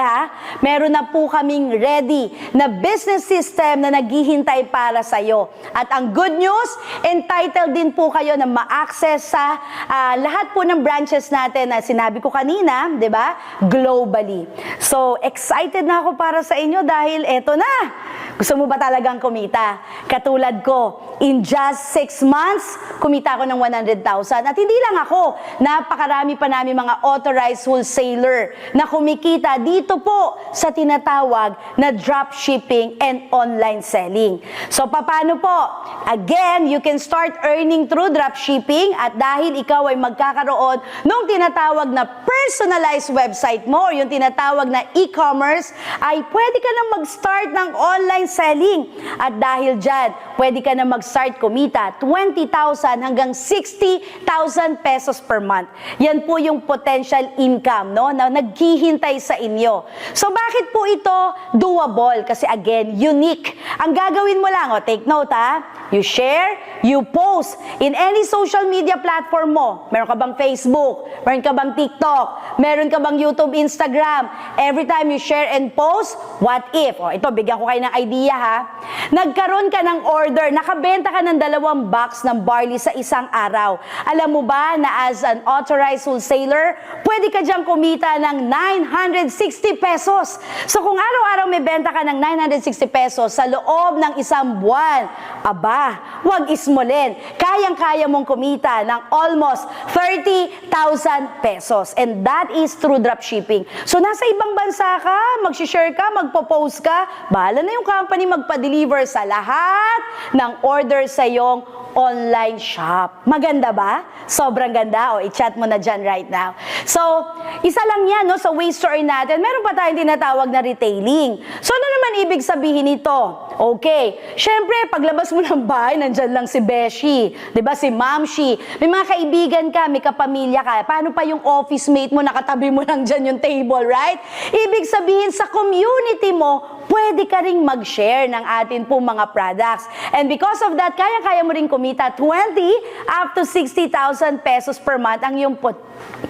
meron na po kaming ready na business system na naghihintay para sa'yo. At ang good news, entitled din po kayo na ma-access sa lahat po ng branches natin na sinabi ko kanina, di ba? Globally. So, excited na ako para sa inyo dahil eto na. Gusto mo ba talagang kumita? Katulad ko, in just 6 months, kumita ako ng 100,000. At hindi lang ako, napakarami pa namin mga authorized wholesaler na kumikita dito po sa tinatawag na dropshipping and online selling. So, paano po? Again, you can start earning through dropshipping at dahil ikaw ay magkakaroon nung tinatawag na personalized website mo or yung tinatawag na e-commerce, ay pwede ka na mag-start ng online selling. At dahil dyan, pwede ka na mag-start kumita 20,000 hanggang 60,000 pesos per month. Yan po yung potential income, no, na naghihintay sa inyo. So bakit po ito doable? Kasi again, unique. Ang gagawin mo lang, take note you share, you post in any social media platform mo. Meron ka bang Facebook? Meron ka bang TikTok? Meron ka bang YouTube, Instagram? Every time you share and post, what if? O, ito, bigyan ko kayo ng idea ha. Nagkaroon ka ng order, nakabenta ka ng 2 box ng barley sa isang araw. Alam mo ba na as an authorized wholesaler, pwede ka diyang kumita ng 960 pesos. So kung araw-araw may benta ka ng 960 pesos sa loob ng isang buwan, aba, wag ismolin. Kayang-kaya mong kumita ng almost 30,000 pesos. And that is through dropshipping. So nasa ibang bansa ka, mag-share ka, magpo-post ka, bahala na yung company magpa-deliver sa lahat ng order sa iyong online shop. Maganda ba? Sobrang ganda. O, i-chat mo na dyan right now. So, isa lang yan, no, sa waste store natin. Meron pa tayong tinatawag na retailing. So, ano naman ibig sabihin nito? Okay. Siyempre, paglabas mo ng bahay, nandyan lang si Beshi. Diba? Si Mamshi. May mga kaibigan ka, may kapamilya ka. Paano pa yung office mate mo, nakatabi mo lang dyan yung table, right? Ibig sabihin, sa community mo, pwede ka ring mag-share ng atin po mga products. And because of that, kaya-kaya mo ring kumita 20 up to 60,000 pesos per month ang iyong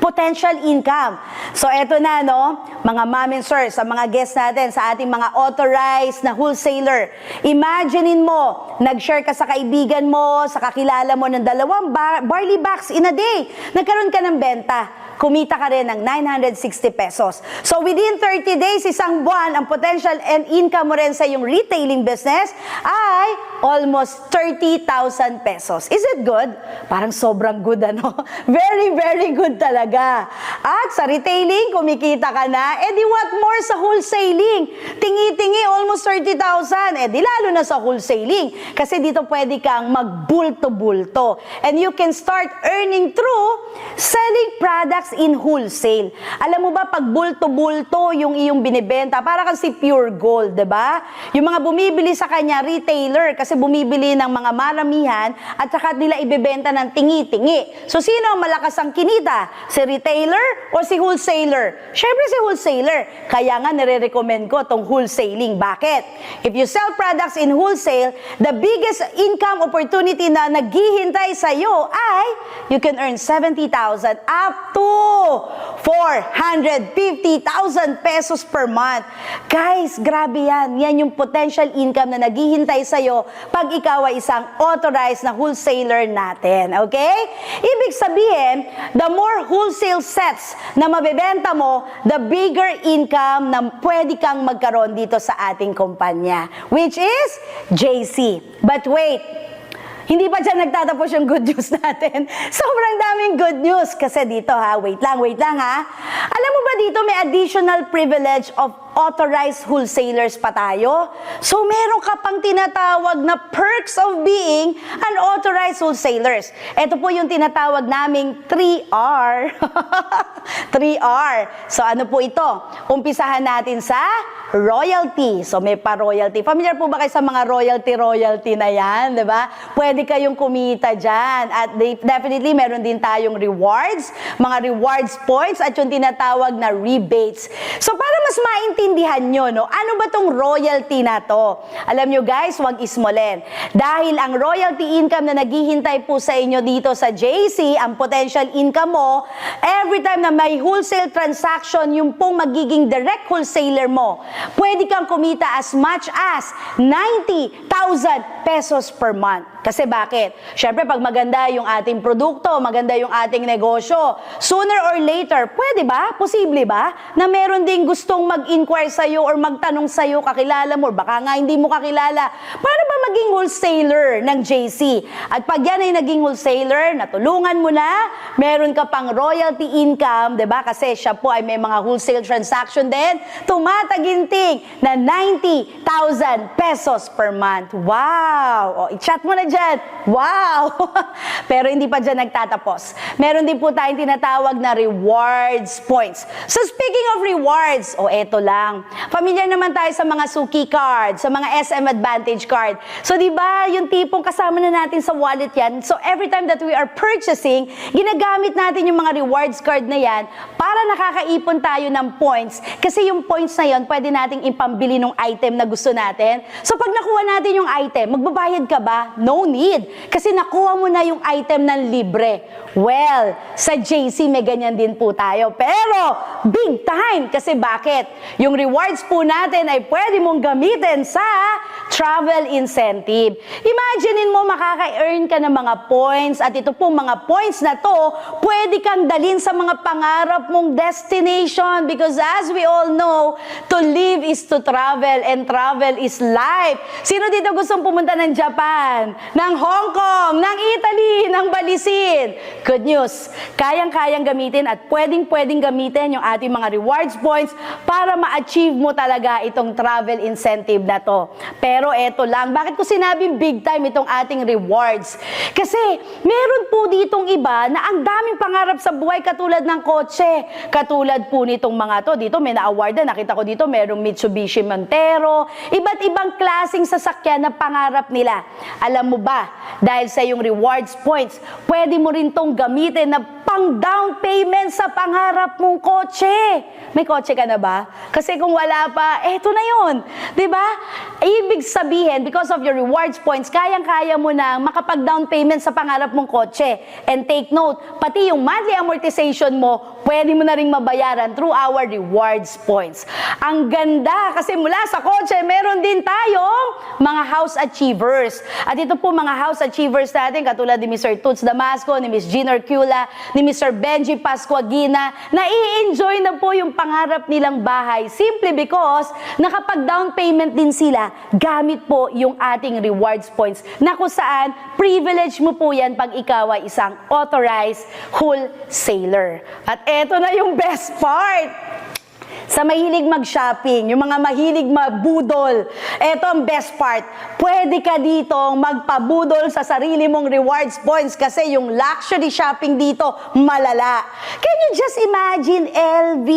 potential income. So eto na, no, mga mom and sir, sa mga guests natin, sa ating mga authorized na wholesaler, imaginein mo, nag-share ka sa kaibigan mo, sa kakilala mo ng 2 barley bags in a day. Nagkaroon ka ng benta. Kumita ka rin ng 960 pesos. So within 30 days, isang buwan, ang potential and income mo rin sa iyong retailing business ay almost 30,000 pesos. Is it good? Parang sobrang good, ano? Very, very good talaga. At sa retailing, kumikita ka na, di what more sa wholesaling? Tingi-tingi, almost 30,000. Di lalo na sa wholesaling. Kasi dito pwede kang magbulto-bulto. And you can start earning through selling products in wholesale. Alam mo ba, pag bulto-bulto yung iyong binibenta, para kang si Pure Gold, diba? Yung mga bumibili sa kanya, retailer, kasi bumibili ng mga maramihan at saka nila ibebenta ng tingi-tingi. So, sino ang malakas ang kinita? Si retailer o si wholesaler? Syempre si wholesaler. Kaya nga, nire-recommend ko tong wholesaling. Bakit? If you sell products in wholesale, the biggest income opportunity na naghihintay sa'yo ay you can earn 70,000 up to 450,000 pesos per month. Guys, grabe yan. Yan yung potential income na naghihintay sa'yo pag ikaw ay isang authorized na wholesaler natin. Okay? Ibig sabihin, the more wholesale sets na mabebenta mo, the bigger income na pwede kang magkaroon dito sa ating kumpanya, which is JC. But wait, hindi pa dyan nagtatapos yung good news natin. Sobrang daming good news. Kasi dito ha, wait lang ha. Alam mo ba dito may additional privilege of authorized wholesalers pa tayo? So meron ka pang tinatawag na perks of being an authorized wholesalers. Ito po yung tinatawag naming 3R. 3R. So ano po ito? Umpisahan natin sa royalty. So may pa-royalty. Familiar po ba kayo sa mga royalty na yan? Diba? Pwede kayong kumita dyan. At definitely, meron din tayong rewards, mga rewards points, at yung tinatawag na rebates. So, para mas maintindihan nyo, no, ano ba tong royalty na to? Alam nyo guys, wag ismolin. Dahil ang royalty income na naghihintay po sa inyo dito sa JC, ang potential income mo, every time na may wholesale transaction, yung pong magiging direct wholesaler mo, pwede kang kumita as much as 90,000 pesos per month. Kasi bakit? Siyempre, pag maganda yung ating produkto, maganda yung ating negosyo, sooner or later, pwede ba? Posible ba? Na meron ding gustong mag-inquire sa'yo or magtanong sa'yo, kakilala mo, or baka nga hindi mo kakilala, paano ba maging wholesaler ng JC? At pag yan ay naging wholesaler, natulungan mo na, meron ka pang royalty income, diba? Kasi siya po ay may mga wholesale transaction din, tumataginting na 90,000 pesos per month. Wow! O, i-chat mo na dyan. Wow! Pero hindi pa dyan nagtatapos. Meron din po tayong tinatawag na rewards points. So speaking of rewards, eto lang. Familiar naman tayo sa mga Suki card, sa mga SM Advantage card. So di ba yung tipong kasama na natin sa wallet yan. So every time that we are purchasing, ginagamit natin yung mga rewards card na yan para nakakaipon tayo ng points. Kasi yung points na yan, pwede nating ipambili ng item na gusto natin. So pag nakuha natin yung item, magbabayad ka ba? No need. Kasi nakuha mo na yung item ng libre. Well, sa JC may ganyan din po tayo. Pero, big time! Kasi bakit? Yung rewards po natin ay pwede mong gamitin sa travel incentive. Imaginein mo makaka-earn ka ng mga points at ito pong mga points na to, pwede kang dalhin sa mga pangarap mong destination because as we all know, to live is to travel and travel is life. Sino dito gustong pumunta ng Japan, ng Hong Kong, ng Italy, ng Balisin? Good news, kayang-kayang gamitin at pwedeng-pwedeng gamitin yung ating mga rewards points para ma-achieve mo talaga itong travel incentive na to. Pero eto lang, bakit ko sinabing big time itong ating rewards? Kasi meron po ditong iba na ang daming pangarap sa buhay katulad ng kotse. Katulad po nitong mga to, dito may na-award na, nakita ko dito merong Mitsubishi Montero, iba't ibang klaseng sasakyan na pangarap nila. Alam mo ba, dahil sa yung rewards points, pwede mo rin tong gamitin na pang down payment sa pangarap mong kotse. May kotse ka na ba? Kasi kung wala pa, eto na yun. Diba? Ibig sabihin, because of your rewards points, kayang-kaya mo na makapag-down payment sa pangarap mong kotse. And take note, pati yung monthly amortization mo, pwede mo na rin mabayaran through our rewards points. Ang ganda, kasi mula sa kotse, meron din tayong mga house achievers. At ito po mga house achievers natin, katulad ni Mr. Toots Damasco, ni Ms. Jean Orcula, ni Mr. Benji Pascuagina, na i-enjoy na po yung pangarap nilang bahay simply because nakapag-down payment din sila gamit po yung ating rewards points na kung saan privilege mo po yan pag ikaw ay isang authorized wholesaler. At eto na yung best part! Sa mahilig mag-shopping, yung mga mahilig mabudol, eto ang best part. Pwede ka ditong magpabudol sa sarili mong rewards points kasi yung luxury shopping dito, malala. Can you just imagine LV,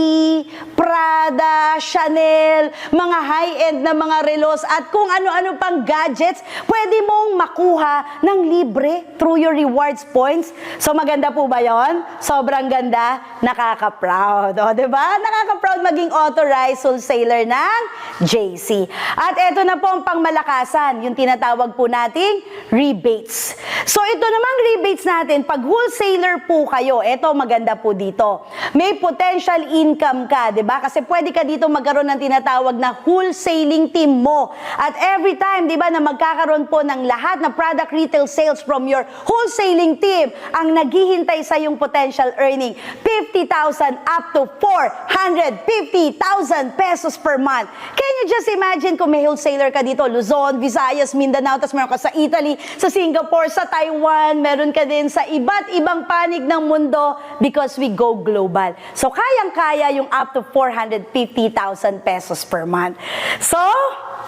Prada, Chanel, mga high-end na mga relos at kung ano-ano pang gadgets, pwede mong makuha ng libre through your rewards points. So maganda po ba yon? Sobrang ganda, nakaka-proud. O, diba? Nakaka-proud maging authorized wholesaler ng JC. At eto na po ang pangmalakasan, yung tinatawag po nating rebates. So ito namang rebates natin, pag wholesaler po kayo, eto maganda po dito. May potential income ka, di ba? Kasi pwede ka dito magkaroon ng tinatawag na wholesaling team mo. At every time, di ba, na magkakaroon po ng lahat na product retail sales from your wholesaling team, ang naghihintay sa yung potential earning, 50,000 up to 450,000 pesos per month. Can you just imagine kung may wholesaler ka dito, Luzon, Visayas, Mindanao, tapos meron ka sa Italy, sa Singapore, sa Taiwan, meron ka din sa iba't ibang panig ng mundo because we go global. So, kayang-kaya yung up to 450,000 pesos per month. So,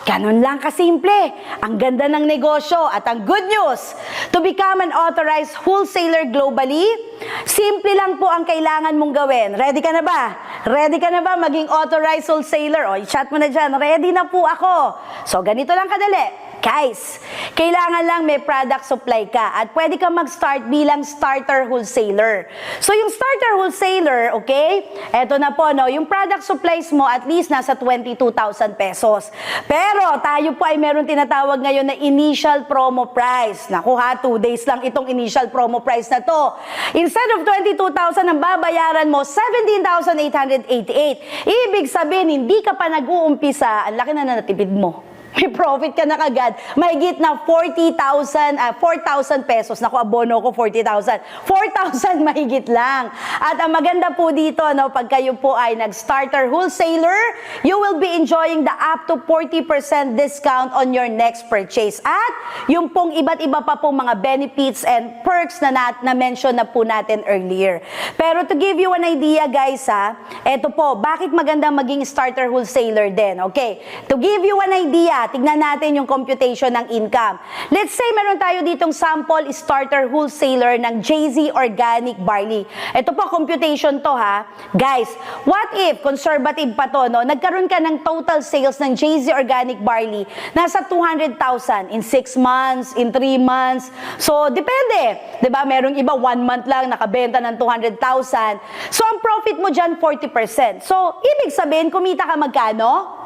ganun lang kasimple. Ang ganda ng negosyo at ang good news, to become an authorized wholesaler globally, simple lang po ang kailangan mong gawin. Ready ka na ba? Ready ka na ba maging authorized wholesaler? O, i-chat mo na dyan, ready na po ako. So, ganito lang kadali. Guys, kailangan lang may product supply ka at pwede ka mag-start bilang starter wholesaler. So, yung starter wholesaler, okay, eto na po, no, yung product supplies mo at least nasa 22,000 pesos. Pero, tayo po ay meron tinatawag ngayon na initial promo price. Naku ha, 2 days lang itong initial promo price na to. Instead of 22,000, ang babayaran mo, 17,888. Ibig sabihin, hindi ka pa nag-uumpisa, ang laki na natipid mo. May profit ka na kagad. Mahigit na 4,000 pesos. Naku, abono ko 40,000. 4,000 mahigit lang. At ang maganda po dito, no, pag kayo po ay nag-starter wholesaler, you will be enjoying the up to 40% discount on your next purchase. At yung pong iba't iba pa pong mga benefits and perks na mention na po natin earlier. Pero to give you an idea, guys, ha, eto po, bakit maganda maging starter wholesaler din? Okay, to give you an idea, tignan natin yung computation ng income. Let's say meron tayo ditong sample starter wholesaler ng JZ Organic Barley. Ito po, computation to ha. Guys, what if, conservative pa to, no? Nagkaroon ka ng total sales ng JZ Organic Barley nasa 200,000 in 6 months, in 3 months. So, depende. Diba? Merong iba, 1 month lang nakabenta ng 200,000. So, ang profit mo dyan, 40%. So, ibig sabihin, kumita ka magkano?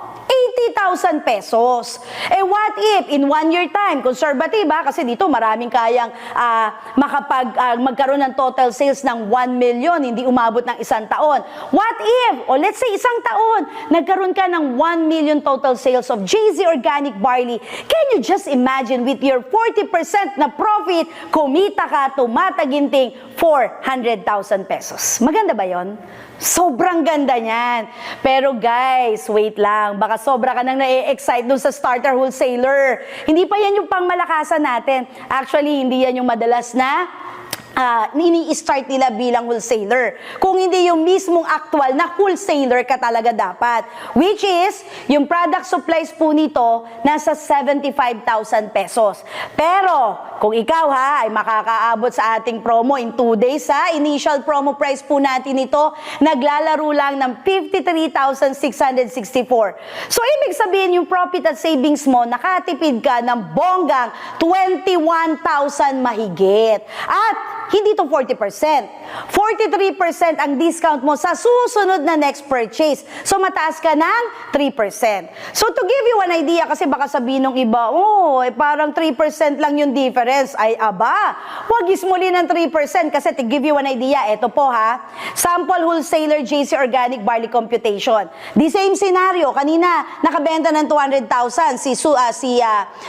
50,000 pesos. What if in 1 year time, conservative kasi dito maraming kayang magkaroon ng total sales ng 1 million, hindi umabot ng 1 taon. What if, let's say 1 taon, nagkaroon ka ng 1 million total sales of JZ Organic Barley. Can you just imagine with your 40% na profit, kumita ka tumataginting 400,000 pesos. Maganda ba yon? Sobrang ganda niyan. Pero guys, wait lang. Baka sobra ka nang na-excite dun sa starter wholesaler. Hindi pa yan yung pangmalakasan natin. Actually, hindi yan yung madalas na ini-start nila bilang wholesaler. Kung hindi yung mismong actual na wholesaler ka talaga dapat. Which is, yung product supplies po nito, nasa 75,000 pesos. Pero, kung ikaw ay makakaabot sa ating promo in 2 days initial promo price po natin ito, naglalaro lang ng 53,664. So, ibig sabihin yung profit at savings mo, nakatipid ka ng bonggang 21,000 mahigit. At, hindi to 40%. 43% ang discount mo sa susunod na next purchase. So, mataas ka ng 3%. So, to give you an idea, kasi baka sabihin ng iba, parang 3% lang yung difference. Ay, aba, wag ismuli ng 3% kasi to give you an idea, eto po sample wholesaler JC Organic Barley computation. The same scenario, kanina, nakabenta ng 200,000 si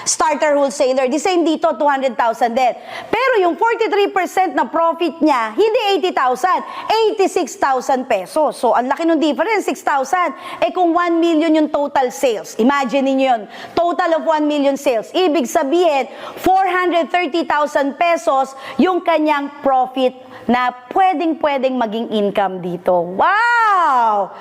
starter wholesaler. The same dito, 200,000 din. Pero yung 43% na profit niya, hindi 80,000, 86,000 pesos. So, ang laki ng difference, 6,000. Kung 1 million yung total sales, imagine niyo yun, total of 1 million sales, ibig sabihin, 430,000 pesos yung kanyang profit na pwedeng maging income dito. Wow!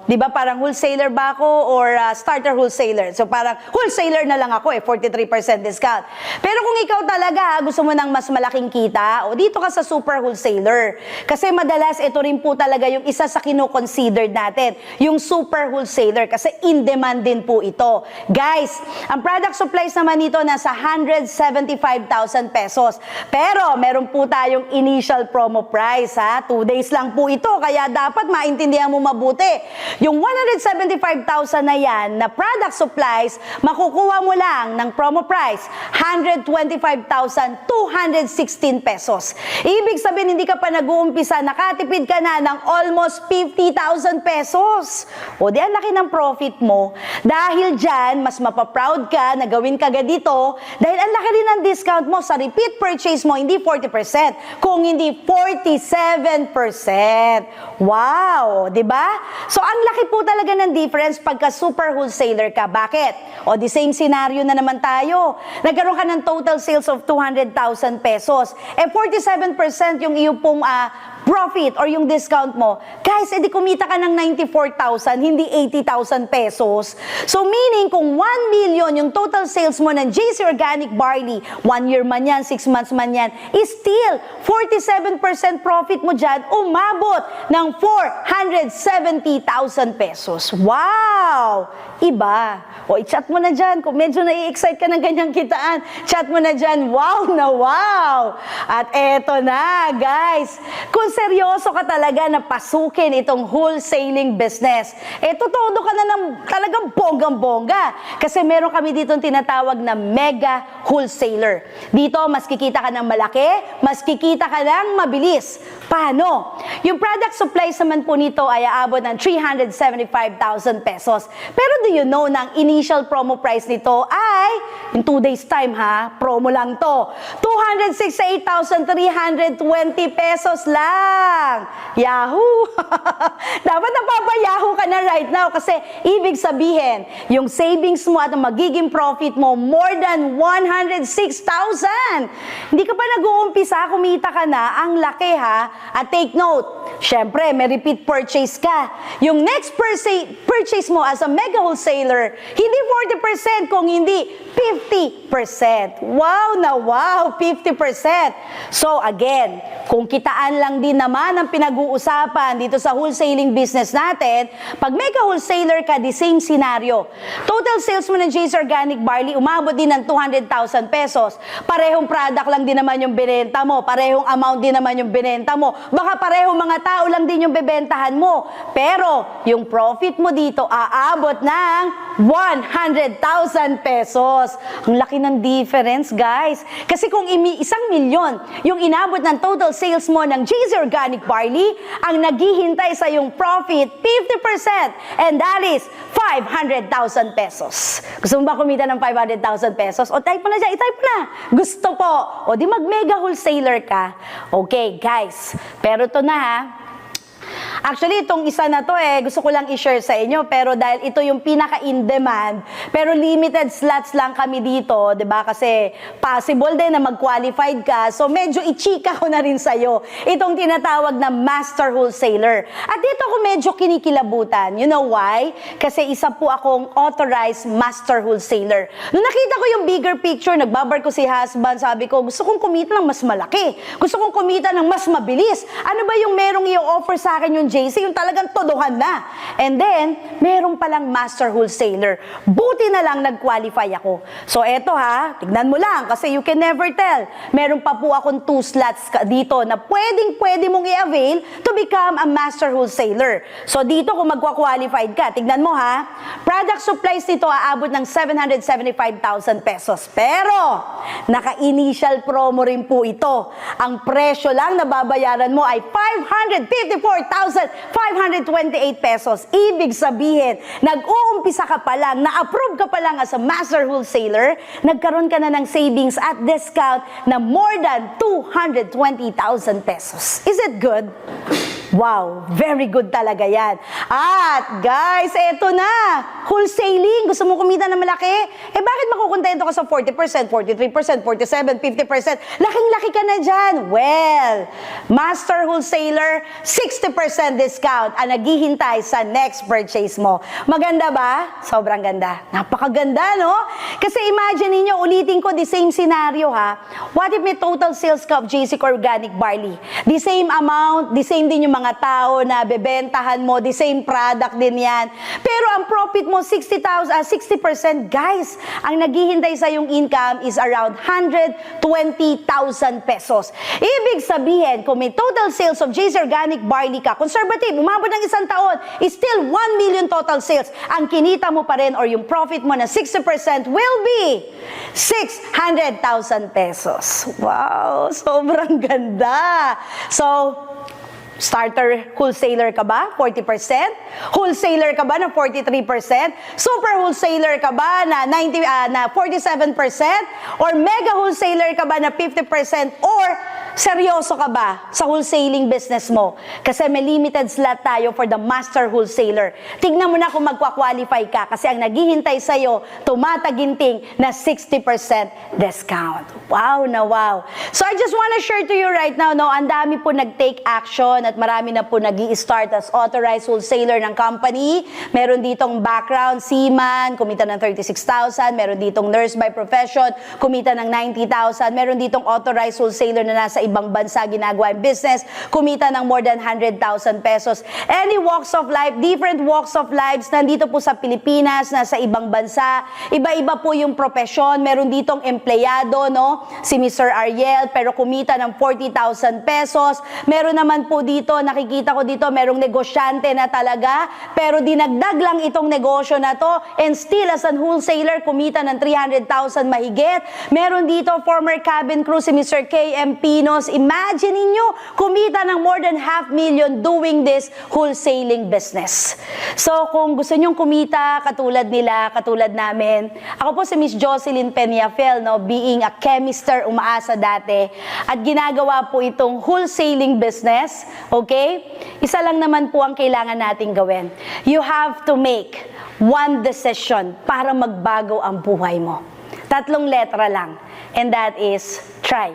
Di ba parang wholesaler ba ako or starter wholesaler? So parang wholesaler na lang ako 43% discount. Pero kung ikaw talaga gusto mo ng mas malaking kita, dito ka sa super wholesaler. Kasi madalas ito rin po talaga yung isa sa kino-consider natin, yung super wholesaler kasi in demand din po ito. Guys, ang product supplies naman nito nasa 175,000 pesos. Pero meron po tayong initial promo price 2 days lang po ito, kaya dapat maintindihan mo mabuti. Yung 175,000 na yan na product supplies, makukuha mo lang ng promo price 125,216 pesos. Ibig sabihin hindi ka pa nag-uumpisa, nakatipid ka na ng almost 50,000 pesos. Di ang laki ng profit mo. Dahil dyan, mas mapaproud ka na gawin ka ganito dahil ang laki rin ng discount mo sa repeat purchase mo, hindi 40%, kung hindi 47%. Wow! Diba? So, ang laki po talaga ng difference pagka super wholesaler ka. Bakit? The same scenario na naman tayo. Nagkaroon ka ng total sales of 200,000 pesos. 47% yung iyong pong profit or yung discount mo. Guys, edi kumita ka ng 94,000, hindi 80,000 pesos. So, meaning, kung 1 million yung total sales mo ng JC Organic Barley, 1 year man yan, 6 months man yan, is still 47% profit mo dyan, umabot ng 470,000 pesos. Wow! Iba. I-chat mo na dyan. Kung medyo nai-excite ka ng ganyang kitaan, chat mo na dyan. Wow na wow! At eto na, guys. Kung seryoso ka talaga na pasukin itong wholesaling business, todo ka na ng talagang bonggang-bongga. Kasi meron kami dito tinatawag na mega wholesaler. Dito, mas kikita ka ng malaki, mas kikita ka ng mabilis. Paano? Yung product supplies naman po nito ay aabot ng 375,000 pesos. Pero do you know na ang initial promo price nito ay, in 2 days time promo lang to, 268,320 pesos lang. Yahoo! Dapat napapayahoo ka na right now kasi ibig sabihin, yung savings mo at ang magiging profit mo more than 106,000. Hindi ka pa nag-uumpisa, kumita ka na, ang laki At take note, syempre, may repeat purchase ka. Yung next purchase mo as a mega wholesaler, hindi 40% kung hindi 50%. Wow na wow, 50%. So again, kung kitaan lang din naman ang pinag-uusapan dito sa wholesaling business natin, pag mega wholesaler ka, the same scenario. Total sales mo ng JC Organic Barley, umabot din ng 200,000 500,000 pesos. Parehong product lang din naman yung binenta mo. Parehong amount din naman yung binenta mo. Baka parehong mga tao lang din yung bebentahan mo. Pero yung profit mo dito aabot ng 100,000 pesos. Ang laki ng difference, guys. Kasi kung 1,000,000 yung inabot ng total sales mo ng JC Organic Barley, ang naghihintay sa yung profit, 50%. And that is 500,000 pesos. Gusto mo ba kumita ng 500,000 pesos? O type mo na dyan, i-type mo na. Gusto po. O di mag-mega wholesaler ka. Okay, guys. Pero ito na ha. Actually, itong isa na to gusto ko lang i-share sa inyo, pero dahil ito yung pinaka-in-demand, pero limited slots lang kami dito, 'di ba? Kasi possible din na mag-qualified ka, so medyo i-chika ko na rin sa'yo itong tinatawag na Master Wholesaler. At dito ako medyo kinikilabutan. You know why? Kasi isa po akong authorized Master Wholesaler. Nung nakita ko yung bigger picture, nagbabar ko si husband, sabi ko, gusto kong kumita ng mas malaki. Gusto kong kumita ng mas mabilis. Ano ba yung merong i-offer sa akin yung JC, yung talagang todohan na. And then, meron palang Master Wholesaler. Buti na lang nag-qualify ako. So, eto ha, tignan mo lang kasi you can never tell. Meron pa po akong 2 slots dito na pwede mong i-avail to become a Master Wholesaler. So, dito kung magkwa-qualified ka, tignan mo ha, product supplies dito aabot ng 775,000 pesos. Pero, naka-initial promo rin po ito. Ang presyo lang na babayaran mo ay 554,528 pesos. Ibig sabihin, nag-uumpisa ka pa lang, na-approve ka pa lang as a Master Wholesaler, nagkaroon ka na ng savings at discount na more than 220,000 pesos. Is it good? Wow, very good talaga yan. At guys, eto na, wholesaling. Gusto mo kumita na malaki? Bakit makukontento ka sa 40%, 43%, 47%, 50%? Laking-laki ka na dyan. Well, Master Wholesaler, 60% discount ang naghihintay sa next purchase mo. Maganda ba? Sobrang ganda. Napakaganda, no? Kasi imagine niyo, ulitin ko the same scenario ha. What if may total sales ka of JC Organic Barley? The same amount, the same din yung mga tao na bebentahan mo, the same product din yan. Pero ang profit mo, 60%, guys, ang naghihintay sa yung income is around 120,000 pesos. Ibig sabihin, kung may total sales of JC Organic Barley ka, conservative, umabot ng 1 taon, is still 1 million total sales. Ang kinita mo pa rin or yung profit mo na 60% will be 600,000 pesos. Wow, sobrang ganda. So, starter wholesaler ka ba? 40%? Wholesaler ka ba na 43%? Super wholesaler ka ba na 47%? Or mega wholesaler ka ba na 50%? Or seryoso ka ba sa wholesaling business mo? Kasi may limited slot tayo for the Master Wholesaler. Tignan mo na kung magkwa-qualify ka kasi ang naghihintay sa'yo, tumataginting na 60% discount. Wow na wow. So I just wanna share to you right now, no, ang dami po nag-take action at marami na po nag-i-start as authorized wholesaler ng company. Meron ditong background, seaman, kumita ng 36,000. Meron ditong nurse by profession, kumita ng 90,000. Meron ditong authorized wholesaler na nasa ibang bansa ginagawa yung business, kumita ng more than 100,000 pesos. Any walks of life, different walks of lives, nandito po sa Pilipinas, nasa ibang bansa. Iba-iba po yung profesyon. Meron ditong empleyado, no? Si Mr. Ariel, pero kumita ng 40,000 pesos. Meron naman po dito, nakikita ko dito, merong negosyante na talaga, pero dinagdag lang itong negosyo na to, and still as an wholesaler, kumita ng 300,000 mahigit. Meron dito, former cabin crew, si Mr. KM Pinos. Imagine ninyo, kumita ng more than 500,000 doing this wholesaling business. So, kung gusto nyong kumita, katulad nila, katulad namin, ako po si Miss Jocelyn Peñafel, no, being a chemister, umaasa dati, at ginagawa po itong wholesaling business. Okay? Isa lang naman po ang kailangan nating gawin. You have to make one decision para magbago ang buhay mo. 3 letra lang. And that is try.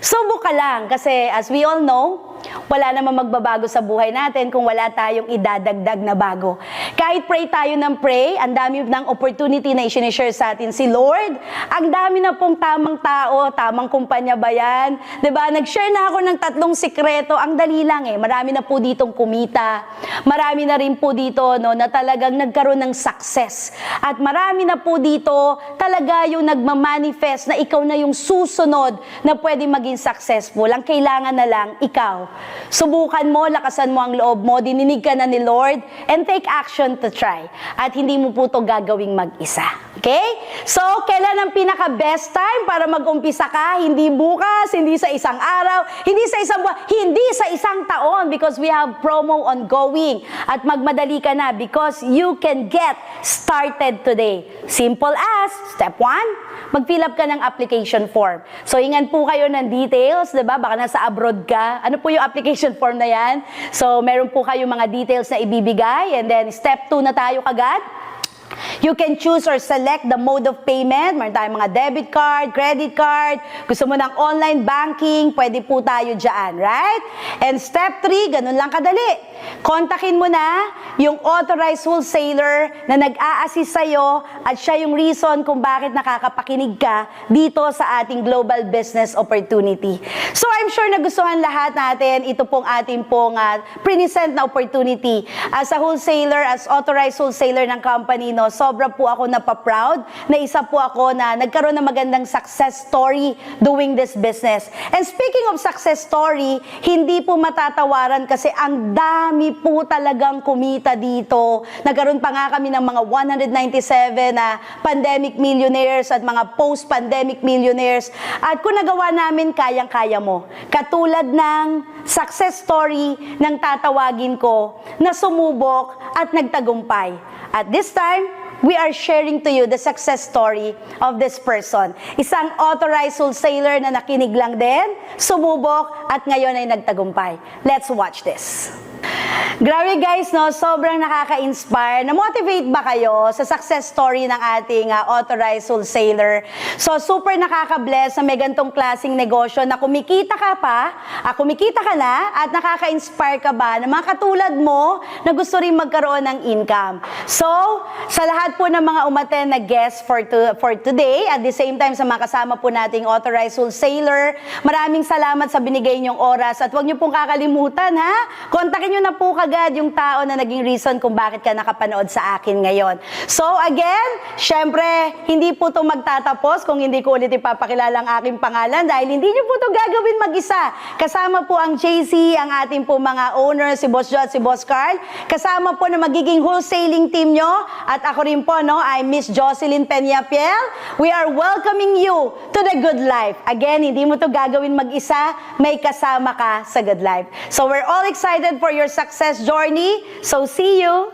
Subok ka lang kasi as we all know, wala namang magbabago sa buhay natin kung wala tayong idadagdag na bago. Kahit pray tayo ng pray, ang dami ng opportunity na i-share sa atin si Lord. Ang dami na pong tamang tao, tamang kumpanya ba yan? Diba? Nag-share na ako ng 3 sikreto. Ang dali lang eh. Marami na po ditong kumita. Marami na rin po dito no, na talagang nagkaroon ng success. At marami na po dito talaga yung nagmamanifest na ikaw na yung susunod na pwede maging successful. Ang kailangan na lang, ikaw. Subukan mo, lakasan mo ang loob mo, dininig ka na ni Lord, and take action to try. At hindi mo po ito gagawing mag-isa. Okay? So, kailan ang pinaka-best time para mag-umpisa ka? Hindi bukas, hindi sa isang araw, hindi sa isang buwan, hindi sa isang taon because we have promo ongoing. At magmadali ka na because you can get started today. Simple as, step 1, mag-fill up ka ng application form. So, ingan po kayo ng details, diba? Baka nasa abroad ka. Ano po yung application form na yan? So, meron po kayo mga details na ibibigay. And then, step 2 na tayo kagad. You can choose or select the mode of payment. Meron tayong mga debit card, credit card. Gusto mo ng online banking, pwede po tayo dyan, right? And step 3, ganun lang kadali. Kontakin mo na yung authorized wholesaler na nag-a-assist sa'yo at siya yung reason kung bakit nakakapakinig ka dito sa ating global business opportunity. So I'm sure nagustuhan lahat natin ito pong ating pong present na opportunity. As a wholesaler, as authorized wholesaler ng company, no, sobra po ako napaproud na isa po ako na nagkaroon ng magandang success story doing this business. And speaking of success story, hindi po matatawaran kasi ang dami po talagang kumita dito. Nagkaroon pa nga kami ng mga 197 na pandemic millionaires at mga post-pandemic millionaires. At kung nagawa namin, kayang-kaya mo. Katulad ng success story ng tatawagin ko na sumubok at nagtagumpay. At this time, we are sharing to you the success story of this person. Isang authorized wholesaler na nakinig lang din, sumubok, at ngayon ay nagtagumpay. Let's watch this. Grabe guys, no? Sobrang nakaka-inspire. Na-motivate ba kayo sa success story ng ating authorized wholesaler? So, super nakaka-bless na may gantong klaseng negosyo na kumikita ka pa, kumikita ka na, at nakaka-inspire ka ba na mga katulad mo na gusto rin magkaroon ng income. So, sa lahat po ng mga umaten na guests for today, at the same time sa mga kasama po nating authorized wholesaler, maraming salamat sa binigay niyong oras at huwag niyo pong kakalimutan ha, kontakin niyo na po kagad yung tao na naging reason kung bakit ka nakapanood sa akin ngayon. So again, syempre, hindi po ito magtatapos kung hindi ko ulit ipapakilala ang aking pangalan dahil hindi niyo po ito gagawin mag-isa. Kasama po ang JC, ang ating po mga owners, si Boss Joe at si Boss Carl. Kasama po na magiging wholesaling team nyo. At ako rin po, no, I'm Miss Jocelyn Peñapiel. We are welcoming you to the good life. Again, hindi mo ito gagawin mag-isa, may kasama ka sa good life. So we're all excited for your success journey. So see you